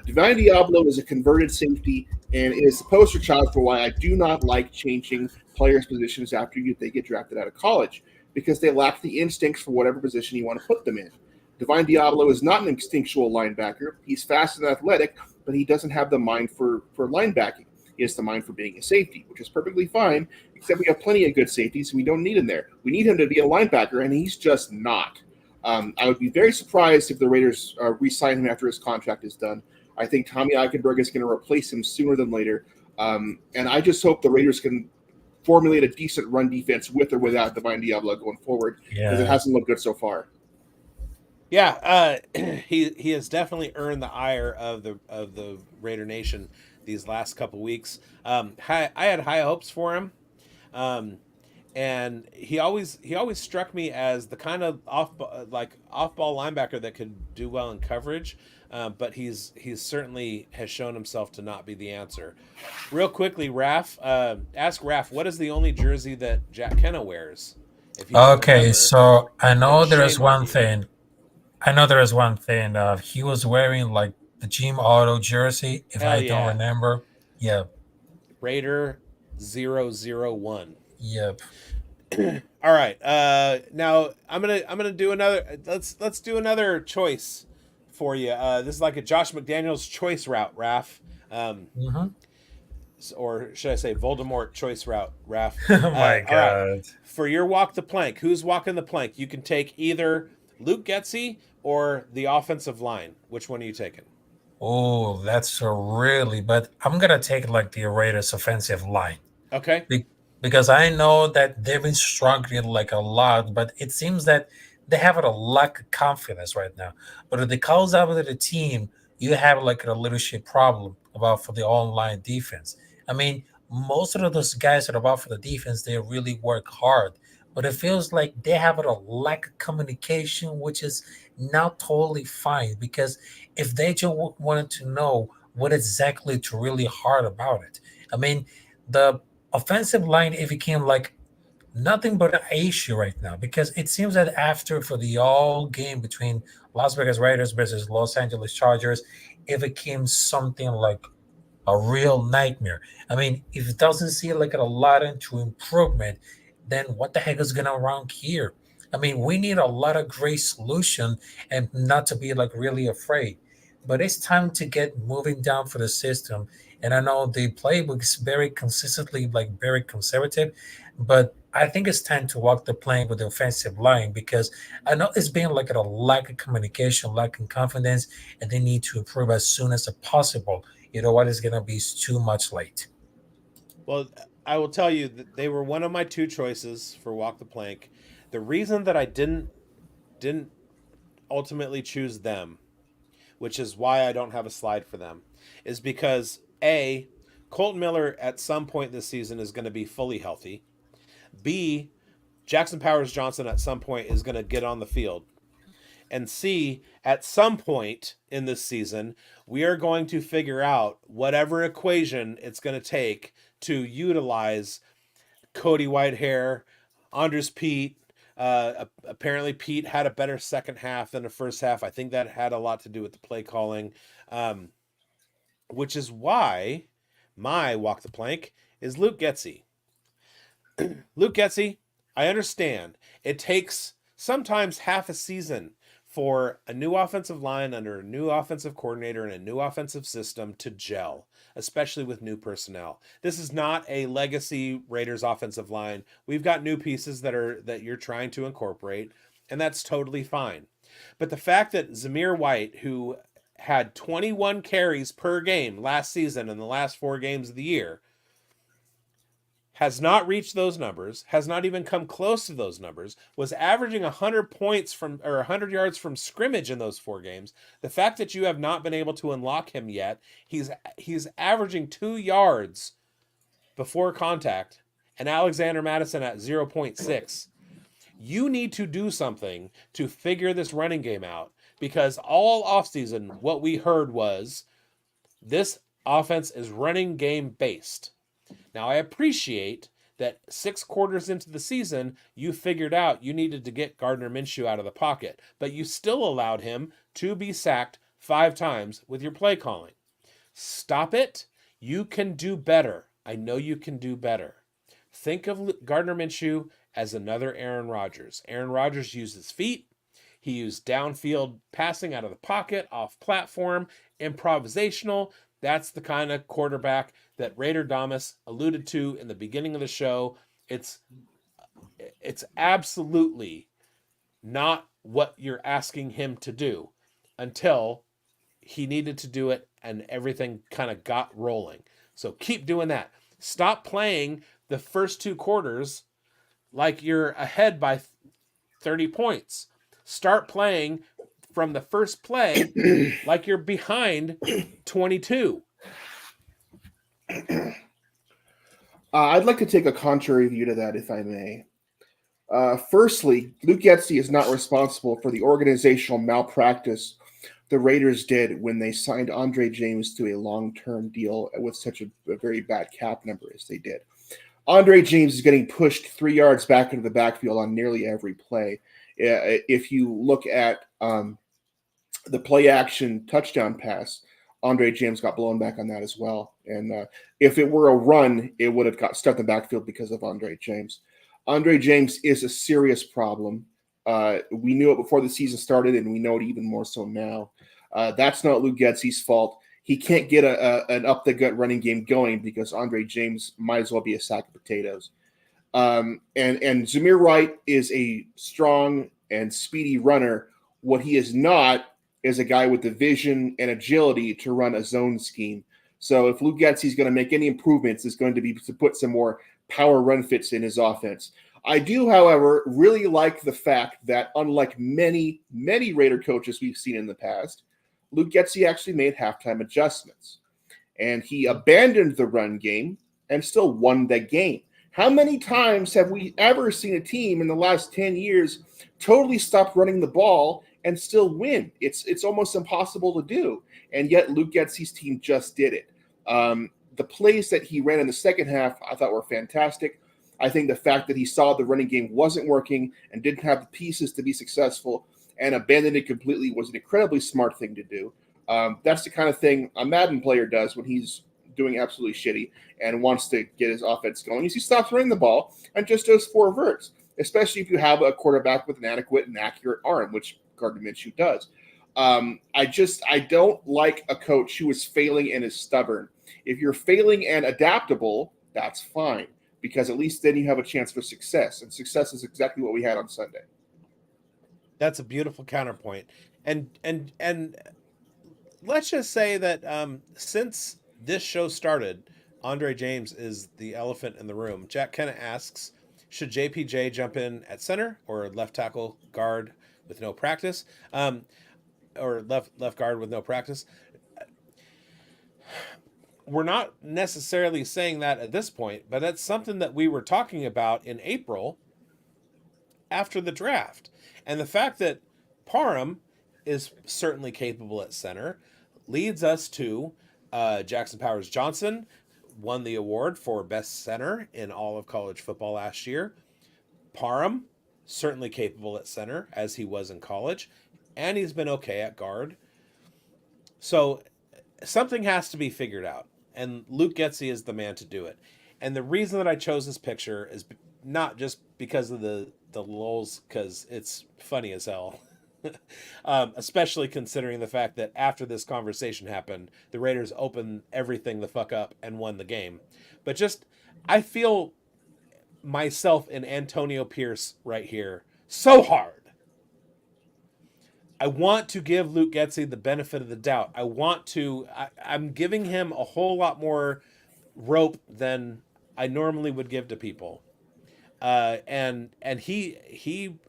Divine Diablo is a converted safety and is the poster child for why I do not like changing players' positions after they get drafted out of college, because they lack the instincts for whatever position you want to put them in. Divine Diablo is not an instinctual linebacker. He's fast and athletic, but he doesn't have the mind for linebacking. He has the mind for being a safety, which is perfectly fine, except we have plenty of good safeties, and we don't need him there. We need him to be a linebacker, and he's just not. I would be very surprised if the Raiders re-sign him after his contract is done. I think Tommy Eichenberg is going to replace him sooner than later, and I just hope the Raiders can formulate a decent run defense with or without Divine Diablo going forward, because it hasn't looked good so far. Yeah, he has definitely earned the ire of the Raider Nation these last couple weeks. I had high hopes for him, and he always struck me as the kind of off ball linebacker that could do well in coverage. But he's certainly has shown himself to not be the answer. Real quickly, Raph, ask Raph, what is the only jersey that Jack Kenna wears? So I know there is one thing. He was wearing like the Jim Auto jersey, if I don't remember. Yeah. Raider 001. Yep. All right. Now I'm gonna do another. Let's do another choice for you. This is like a Josh McDaniels choice route, Raph. Or should I say Voldemort choice route, Raph? Oh my God. Right. For your walk the plank, who's walking the plank? You can take either Luke Getsy or the offensive line. Which one are you taking? Oh, that's but I'm going to take like the Raiders offensive line. Okay. Because I know that they've been struggling like a lot, but it seems that they have a lack of confidence right now. But if they calls out of the team, you have like a leadership problem about for the online defense. I mean, most of those guys that are about for the defense, they really work hard. But it feels like they have a lack of communication, which is not totally fine because if they just wanted to know what exactly to really hard about it. I mean, the offensive line, it became like nothing but an issue right now because it seems that after for the all game between Las Vegas Raiders versus Los Angeles Chargers, it became something like a real nightmare. I mean, if it doesn't see like a lot into improvement, then what the heck is going to around here? I mean, we need a lot of great solution and not to be like really afraid. But it's time to get moving down for the system. And I know the playbook is very consistently like very conservative, but I think it's time to walk the plank with the offensive line because I know it's been like a lack of communication, lack of confidence, and they need to improve as soon as possible. You know what is going to be too much late. Well, I will tell you that they were one of my two choices for Walk the Plank. The reason that I didn't ultimately choose them, which is why I don't have a slide for them, is because A, Colton Miller at some point this season is going to be fully healthy. B, Jackson Powers Johnson at some point is going to get on the field. And C, at some point in this season, we are going to figure out whatever equation it's going to take to utilize Cody Whitehair, Andres Pete. Apparently, Pete had a better second half than the first half. I think that had a lot to do with the play calling, which is why my walk the plank is Luke Getsy. Luke Getsy, I understand. It takes sometimes half a season for a new offensive line under a new offensive coordinator and a new offensive system to gel, especially with new personnel. This is not a legacy Raiders offensive line. We've got new pieces that you're trying to incorporate, and that's totally fine. But the fact that Zamir White, who had 21 carries per game last season in the last 4 games of the year, has not reached those numbers, has not even come close to those numbers, was averaging 100 points from or 100 yards from scrimmage in those 4 games. The fact that you have not been able to unlock him yet, he's averaging 2 yards before contact and Alexander Madison at 0.6. You need to do something to figure this running game out because all offseason what we heard was this offense is running game based. Now, I appreciate that 6 quarters into the season, you figured out you needed to get Gardner Minshew out of the pocket, but you still allowed him to be sacked 5 times with your play calling. Stop it. You can do better. I know you can do better. Think of Gardner Minshew as another Aaron Rodgers. Aaron Rodgers used his feet. He used downfield passing out of the pocket, off platform, improvisational. That's the kind of quarterback that Raiderdamus alluded to in the beginning of the show. It's absolutely not what you're asking him to do until he needed to do it and everything kind of got rolling. So keep doing that. Stop playing the first 2 quarters like you're ahead by 30 points. Start playing from the first play like you're behind 22. I'd like to take a contrary view to that, if I may. Firstly, Luke Getsy is not responsible for the organizational malpractice the Raiders did when they signed Andre James to a long-term deal with such a very bad cap number as they did. Andre James is getting pushed 3 yards back into the backfield on nearly every play. If you look at the play action touchdown pass, Andre James got blown back on that as well. And if it were a run, it would have got stuck in the backfield because of Andre James. Andre James is a serious problem. We knew it before the season started, and we know it even more so now. That's not Luke Getsy's fault. He can't get an up-the-gut running game going because Andre James might as well be a sack of potatoes. And Zamir White is a strong and speedy runner. What he is not is a guy with the vision and agility to run a zone scheme. So if Luke Getsy is going to make any improvements, it's going to be to put some more power run fits in his offense. I do, however, really like the fact that unlike many, many Raider coaches we've seen in the past, Luke Getsy actually made halftime adjustments. And he abandoned the run game and still won the game. How many times have we ever seen a team in the last 10 years totally stop running the ball and still win? It's almost impossible to do. And yet Luke Getsy's team just did it. The plays that he ran in the second half I thought were fantastic. I think the fact that he saw the running game wasn't working and didn't have the pieces to be successful and abandoned it completely was an incredibly smart thing to do. That's the kind of thing a Madden player does when he's doing absolutely shitty and wants to get his offense going. Is he stops running the ball and just does 4 verts, especially if you have a quarterback with an adequate and accurate arm, which Gardner Minshew does. I don't like a coach who is failing and is stubborn. If you're failing and adaptable, that's fine, because at least then you have a chance for success, and success is exactly what we had on Sunday. That's a beautiful counterpoint. And let's just say that since this show started, Andre James is the elephant in the room. Jack Kenna asks, should JPJ jump in at center or left tackle guard with no practice? Or left guard with no practice? We're not necessarily saying that at this point, but that's something that we were talking about in April after the draft. And the fact that Parham is certainly capable at center leads us to Jackson Powers Johnson won the award for best center in all of college football last year. Parham, certainly capable at center, as he was in college, and he's been okay at guard. So something has to be figured out, and Luke Getsy is the man to do it. And the reason that I chose this picture is not just because of the lulz, because it's funny as hell. Especially considering the fact that after this conversation happened, the Raiders opened everything the fuck up and won the game. But just, I feel myself in Antonio Pierce right here so hard. I want to give Luke Getsy the benefit of the doubt. I'm giving him a whole lot more rope than I normally would give to people. And he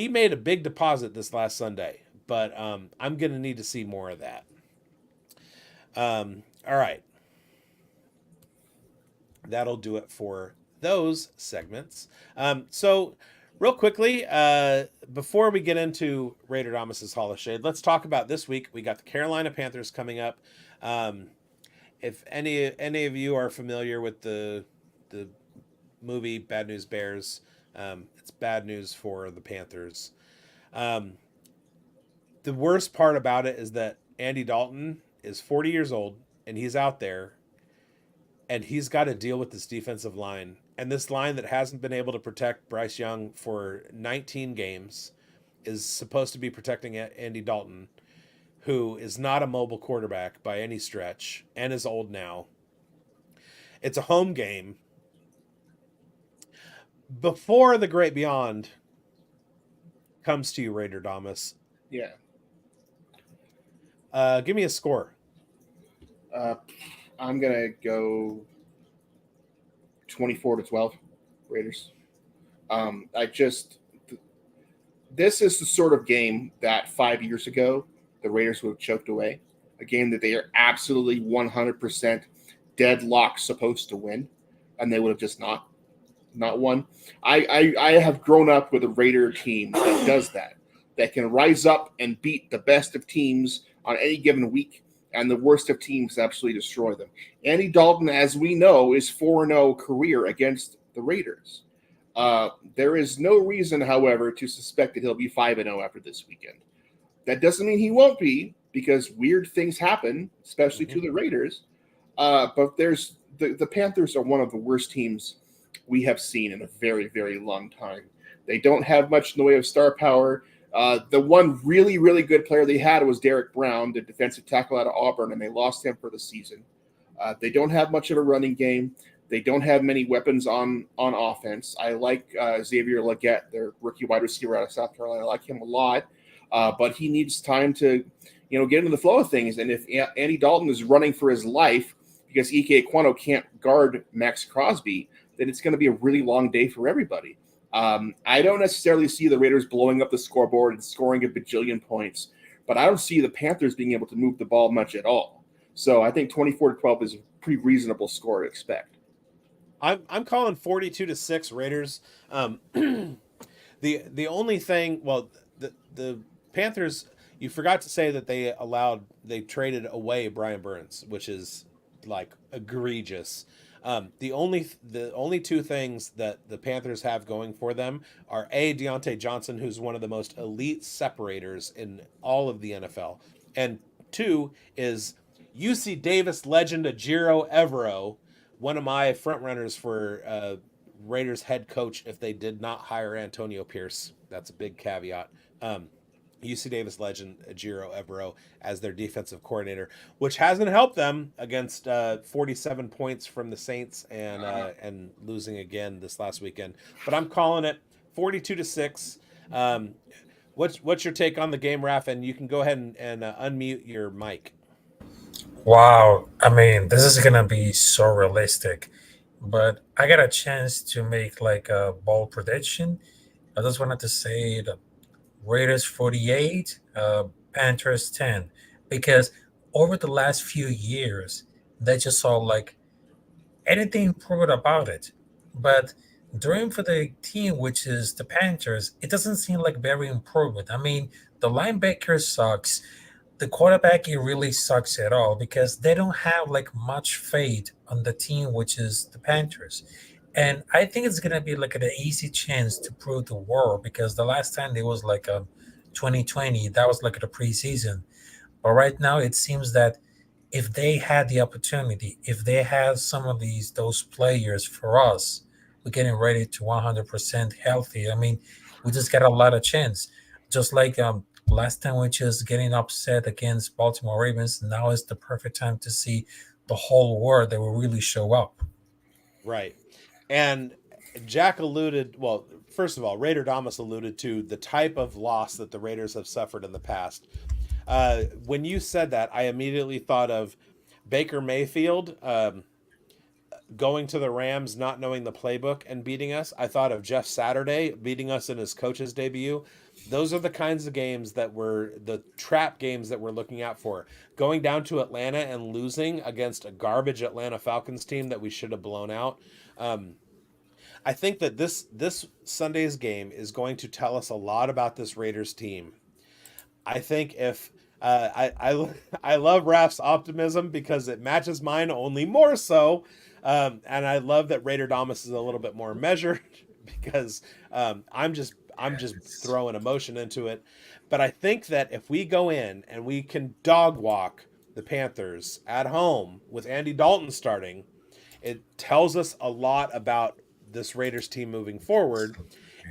made a big deposit this last Sunday, but I'm going to need to see more of that. All right. That'll do it for those segments. So real quickly, before we get into Raiderdamus Hall of Shade, let's talk about this week. We got the Carolina Panthers coming up. If any of you are familiar with the movie Bad News Bears, it's bad news for the Panthers. The worst part about it is that Andy Dalton is 40 years old and he's out there and he's got to deal with this defensive line. And this line that hasn't been able to protect Bryce Young for 19 games is supposed to be protecting Andy Dalton, who is not a mobile quarterback by any stretch and is old now. It's a home game. Before the great beyond comes to you, Raiderdamus. Yeah. Give me a score. I'm going to go 24-12 Raiders. This is the sort of game that 5 years ago the Raiders would have choked away. A game that they are absolutely 100% deadlock supposed to win, and they would have just not won. I have grown up with a Raider team that does that can rise up and beat the best of teams on any given week, and the worst of teams absolutely destroy them. Andy Dalton, as we know, is 4-0 career against the Raiders. There is no reason, however, to suspect that he'll be 5-0 after this weekend. That doesn't mean he won't be, because weird things happen, especially to the Raiders. But there's the Panthers are one of the worst teams we have seen in a very, very long time. They don't have much in the way of star power. The one really, really good player they had was Derek Brown, the defensive tackle out of Auburn, and they lost him for the season. They don't have much of a running game. They don't have many weapons on offense. I like Xavier Legette, their rookie wide receiver out of South Carolina. I like him a lot, but he needs time to, get into the flow of things. And if Andy Dalton is running for his life because Ike Ekwonu can't guard Max Crosby, then it's going to be a really long day for everybody. I don't necessarily see the Raiders blowing up the scoreboard and scoring a bajillion points, but I don't see the Panthers being able to move the ball much at all. So I think 24-12 is a pretty reasonable score to expect. I'm calling 42-6 Raiders. The only thing, well, the Panthers, you forgot to say that they traded away Brian Burns, which is like egregious. The only two things that the Panthers have going for them are Deontay Johnson, who's one of the most elite separators in all of the NFL, and two is UC Davis legend Ejiro Evero, one of my front runners for Raiders head coach if they did not hire Antonio Pierce. That's a big caveat. UC Davis legend Ejiro Evero as their defensive coordinator, which hasn't helped them against 47 points from the Saints and losing again this last weekend. But I'm calling it 42-6. What's your take on the game, Raf? And you can go ahead and unmute your mic. Wow. I mean, this is going to be so realistic, but I got a chance to make like a bold prediction. I just wanted to say the Raiders 48, Panthers 10, because over the last few years, they just saw like anything improved about it. But during for the team, which is the Panthers, it doesn't seem like very improvement. I mean, the linebacker sucks. The quarterback, it really sucks at all because they don't have like much faith on the team, which is the Panthers. And I think it's gonna be like an easy chance to prove the world because the last time it was like 2020, that was like the preseason. But right now, it seems that if they had the opportunity, if they had some of those players for us, we're getting ready to 100% healthy. I mean, we just got a lot of chance. Just like last time, we just getting upset against Baltimore Ravens. Now is the perfect time to see the whole world that will really show up. Right. And Jack alluded, well, first of all, Raiderdamus alluded to the type of loss that the Raiders have suffered in the past. When you said that, I immediately thought of Baker Mayfield going to the Rams, not knowing the playbook and beating us. I thought of Jeff Saturday beating us in his coach's debut. Those are the kinds of games that were the trap games that we're looking out for. Going down to Atlanta and losing against a garbage Atlanta Falcons team that we should have blown out. I think that this Sunday's game is going to tell us a lot about this Raiders team. I think if I love Raf's optimism because it matches mine only more so, and I love that Raiderdamus is a little bit more measured because I'm just throwing emotion into it. But I think that if we go in and we can dog walk the Panthers at home with Andy Dalton starting, it tells us a lot about this Raiders team moving forward.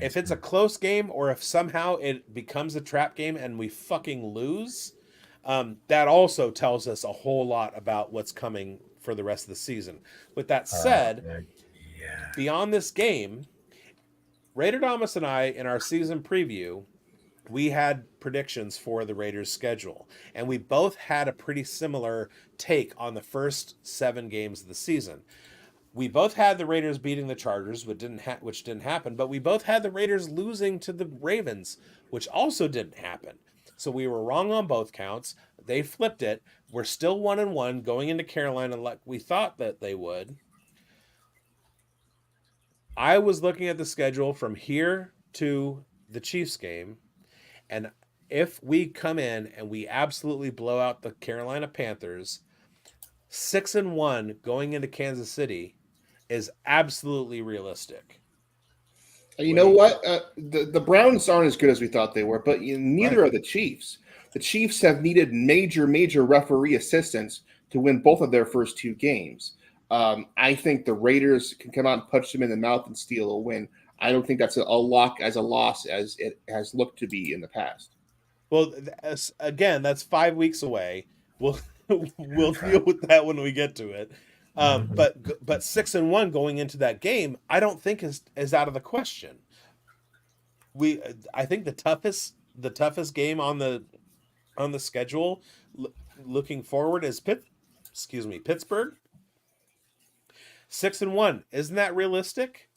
If it's a close game or if somehow it becomes a trap game and we fucking lose, that also tells us a whole lot about what's coming for the rest of the season. With that said, beyond this game, Raiderdamus and I, in our season preview, we had predictions for the Raiders' schedule, and we both had a pretty similar take on the first 7 games of the season. We both had the Raiders beating the Chargers, which didn't happen, but we both had the Raiders losing to the Ravens, which also didn't happen. So we were wrong on both counts. They flipped it. We're still 1-1 going into Carolina like we thought that they would. I was looking at the schedule from here to the Chiefs game, and if we come in and we absolutely blow out the Carolina Panthers, 6-1 going into Kansas City is absolutely realistic. You know what? The Browns aren't as good as we thought they were, but neither are the Chiefs. The Chiefs have needed major referee assistance to win both of their first 2 games. I think the Raiders can come out and punch them in the mouth and steal a win. I don't think that's a lock as a loss as it has looked to be in the past. Well, again, that's 5 weeks away. We'll deal with that when we get to it. But 6-1 going into that game, I don't think is out of the question. I think the toughest game on the schedule looking forward is Pittsburgh. 6-1. Isn't that realistic?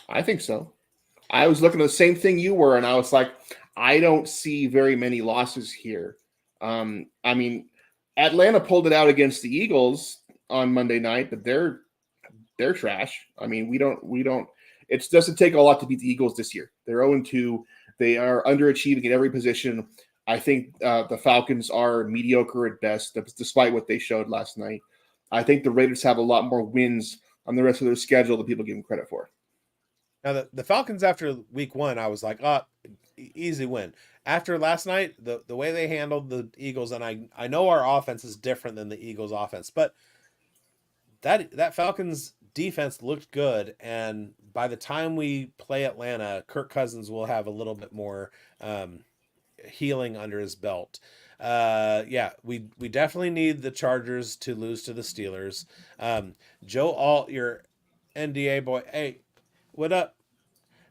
I think so. I was looking at the same thing you were, and I was like, I don't see very many losses here. I mean, Atlanta pulled it out against the Eagles on Monday night, but they're trash. I mean, we don't. It doesn't take a lot to beat the Eagles this year. They're 0-2. They are underachieving at every position. I think the Falcons are mediocre at best, despite what they showed last night. I think the Raiders have a lot more wins on the rest of their schedule than people give them credit for. Now, the Falcons after week 1, I was like, easy win. After last night, the way they handled the Eagles, and I know our offense is different than the Eagles' offense, but that Falcons defense looked good, and by the time we play Atlanta, Kirk Cousins will have a little bit more healing under his belt. We definitely need the Chargers to lose to the Steelers. Joe Alt, your NDA boy, hey, what up,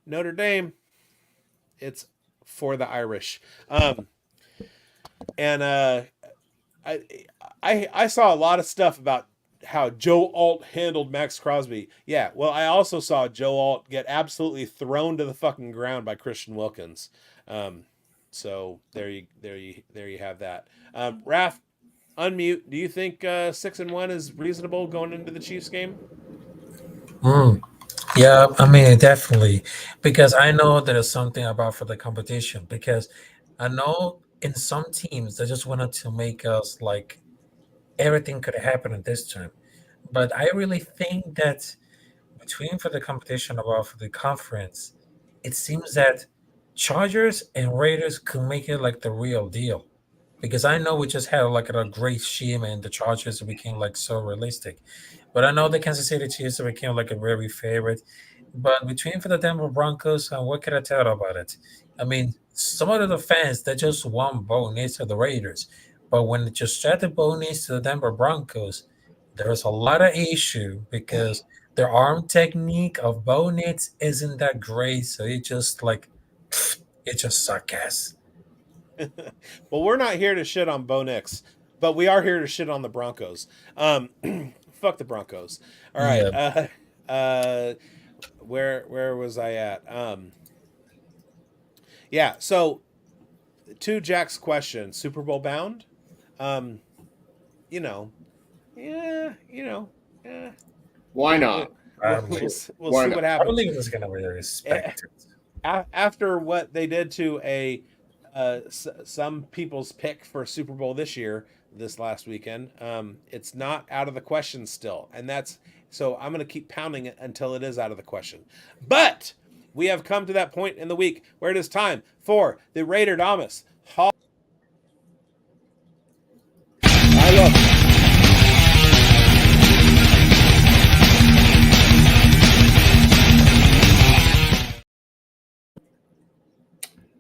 Notre Dame? It's for the Irish. I saw a lot of stuff about how Joe Alt handled Max Crosby. Yeah, well, I also saw Joe Alt get absolutely thrown to the fucking ground by Christian Wilkins. So there you have that. Raph, unmute. Do you think 6-1 is reasonable going into the Chiefs game? Yeah, I mean, definitely, because I know there is something about for the competition. Because I know in some teams they just wanted to make us like everything could happen at this time, but I really think that between for the competition about for the conference, it seems that Chargers and Raiders could make it like the real deal. Because I know we just had like a great scheme and the Chargers became like so realistic. But I know the Kansas City Chiefs became like a very favorite. But between for the Denver Broncos, what can I tell about it? I mean, some of the fans that just want Bo Nix to the Raiders, but when they just add the Bo Nix to the Denver Broncos, there's a lot of issue because their arm technique of Bo Nix isn't that great. So it just like it just suck ass. Well, we're not here to shit on Bo Nix, but we are here to shit on the Broncos. Fuck the Broncos. All right. Yeah. Where was I at? Yeah. So, to Jack's question, Super Bowl bound. You know, yeah. Why not? We'll see Why what not? I happens. believe it's gonna be respected. After what they did to some people's pick for Super Bowl this last weekend, it's not out of the question still, and that's so I'm going to keep pounding it until it is out of the question. But we have come to that point in the week where it is time for the Raiderdamus Hall. I love it.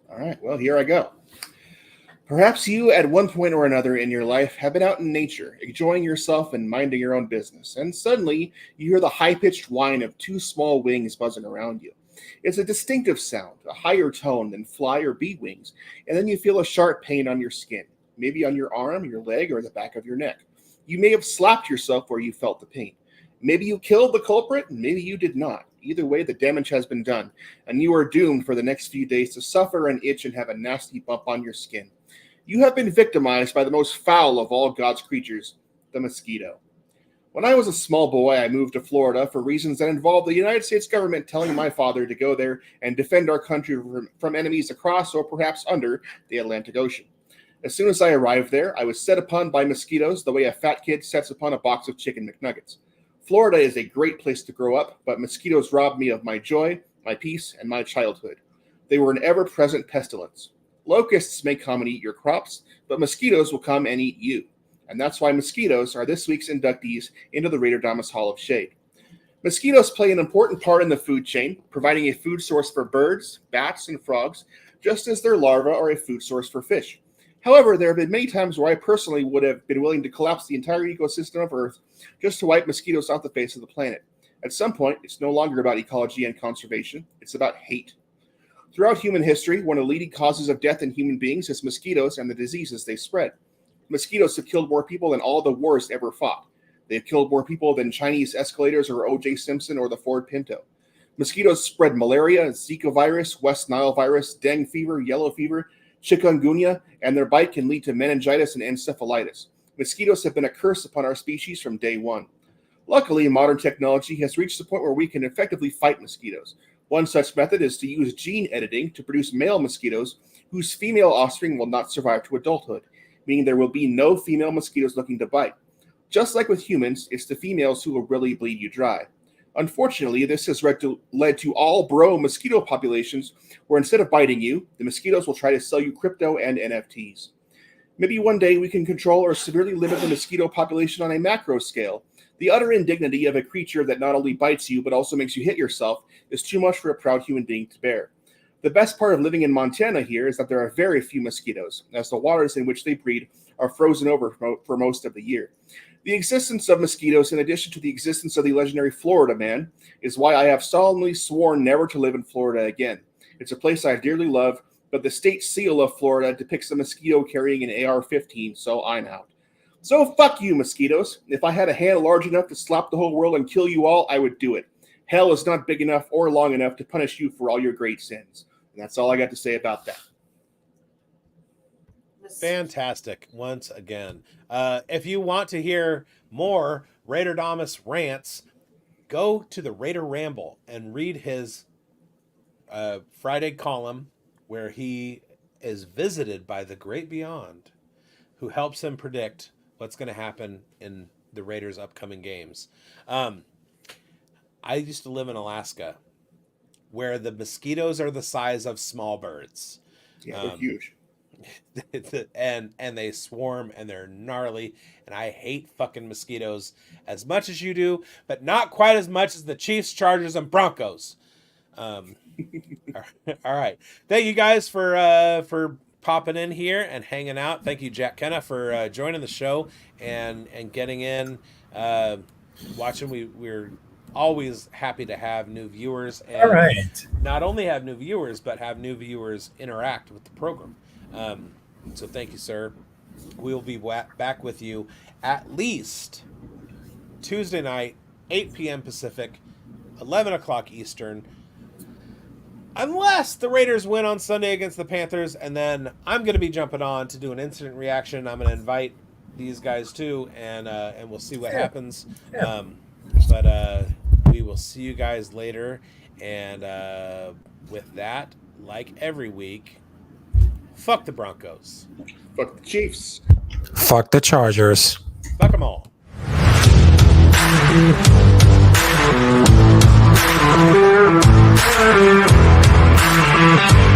All right, well, here I go. Perhaps you, at one point or another in your life, have been out in nature, enjoying yourself and minding your own business, and suddenly you hear the high-pitched whine of two small wings buzzing around you. It's a distinctive sound, a higher tone than fly or bee wings, and then you feel a sharp pain on your skin, maybe on your arm, your leg, or the back of your neck. You may have slapped yourself where you felt the pain. Maybe you killed the culprit, and maybe you did not. Either way, the damage has been done, and you are doomed for the next few days to suffer an itch and have a nasty bump on your skin. You have been victimized by the most foul of all God's creatures, the mosquito. When I was a small boy, I moved to Florida for reasons that involved the United States government telling my father to go there and defend our country from enemies across or perhaps under the Atlantic Ocean. As soon as I arrived there, I was set upon by mosquitoes the way a fat kid sets upon a box of chicken McNuggets. Florida is a great place to grow up, but mosquitoes robbed me of my joy, my peace, and my childhood. They were an ever-present pestilence. Locusts may come and eat your crops, but mosquitoes will come and eat you. And that's why mosquitoes are this week's inductees into the Raiderdamus Hall of Shade. Mosquitoes play an important part in the food chain, providing a food source for birds, bats, and frogs, just as their larvae are a food source for fish. However, there have been many times where I personally would have been willing to collapse the entire ecosystem of Earth just to wipe mosquitoes off the face of the planet. At some point, it's no longer about ecology and conservation, it's about hate. Throughout human history, one of the leading causes of death in human beings is mosquitoes and the diseases they spread. Mosquitoes have killed more people than all the wars ever fought. They've killed more people than Chinese escalators or O.J. Simpson or the Ford Pinto. Mosquitoes spread malaria, Zika virus, West Nile virus, dengue fever, yellow fever, chikungunya, and their bite can lead to meningitis and encephalitis. Mosquitoes have been a curse upon our species from day one. Luckily, modern technology has reached the point where we can effectively fight mosquitoes. One such method is to use gene editing to produce male mosquitoes whose female offspring will not survive to adulthood, meaning there will be no female mosquitoes looking to bite. Just like with humans, it's the females who will really bleed you dry. Unfortunately, this has led to all bro mosquito populations where instead of biting you, the mosquitoes will try to sell you crypto and NFTs. Maybe one day we can control or severely limit the mosquito population on a macro scale. The utter indignity of a creature that not only bites you but also makes you hit yourself is too much for a proud human being to bear. The best part of living in Montana here is that there are very few mosquitoes, as the waters in which they breed are frozen over for most of the year. The existence of mosquitoes, in addition to the existence of the legendary Florida man, is why I have solemnly sworn never to live in Florida again. It's a place I dearly love, but the state seal of Florida depicts a mosquito carrying an AR-15, so I'm out. So fuck you, mosquitoes. If I had a hand large enough to slap the whole world and kill you all, I would do it. Hell is not big enough or long enough to punish you for all your great sins. And that's all I got to say about that. Fantastic. Once again. If you want to hear more Raiderdamus rants, go to the Raider Ramble and read his Friday column where he is visited by the great beyond who helps him predict what's going to happen in the Raiders' upcoming games. I used to live in Alaska where the mosquitoes are the size of small birds. Yeah, they're huge. and they swarm and they're gnarly, and I hate fucking mosquitoes as much as you do, but not quite as much as the Chiefs, Chargers, and Broncos. All right. Thank you guys for popping in here and hanging out. Thank you, Jack Kenna, for joining the show and getting in, watching. We're always happy to have new viewers, and All right. not only have new viewers, but have new viewers interact with the program. So thank you, sir. We'll be back with you at least Tuesday night, 8 p.m. Pacific, 11 o'clock Eastern, unless the Raiders win on Sunday against the Panthers, and then I'm going to be jumping on to do an instant reaction. I'm going to invite these guys too, and we'll see what happens. Yeah. But we will see you guys later, and with that, like every week, fuck the Broncos. Fuck the Chiefs. Fuck the Chargers. Fuck them all. Thank you.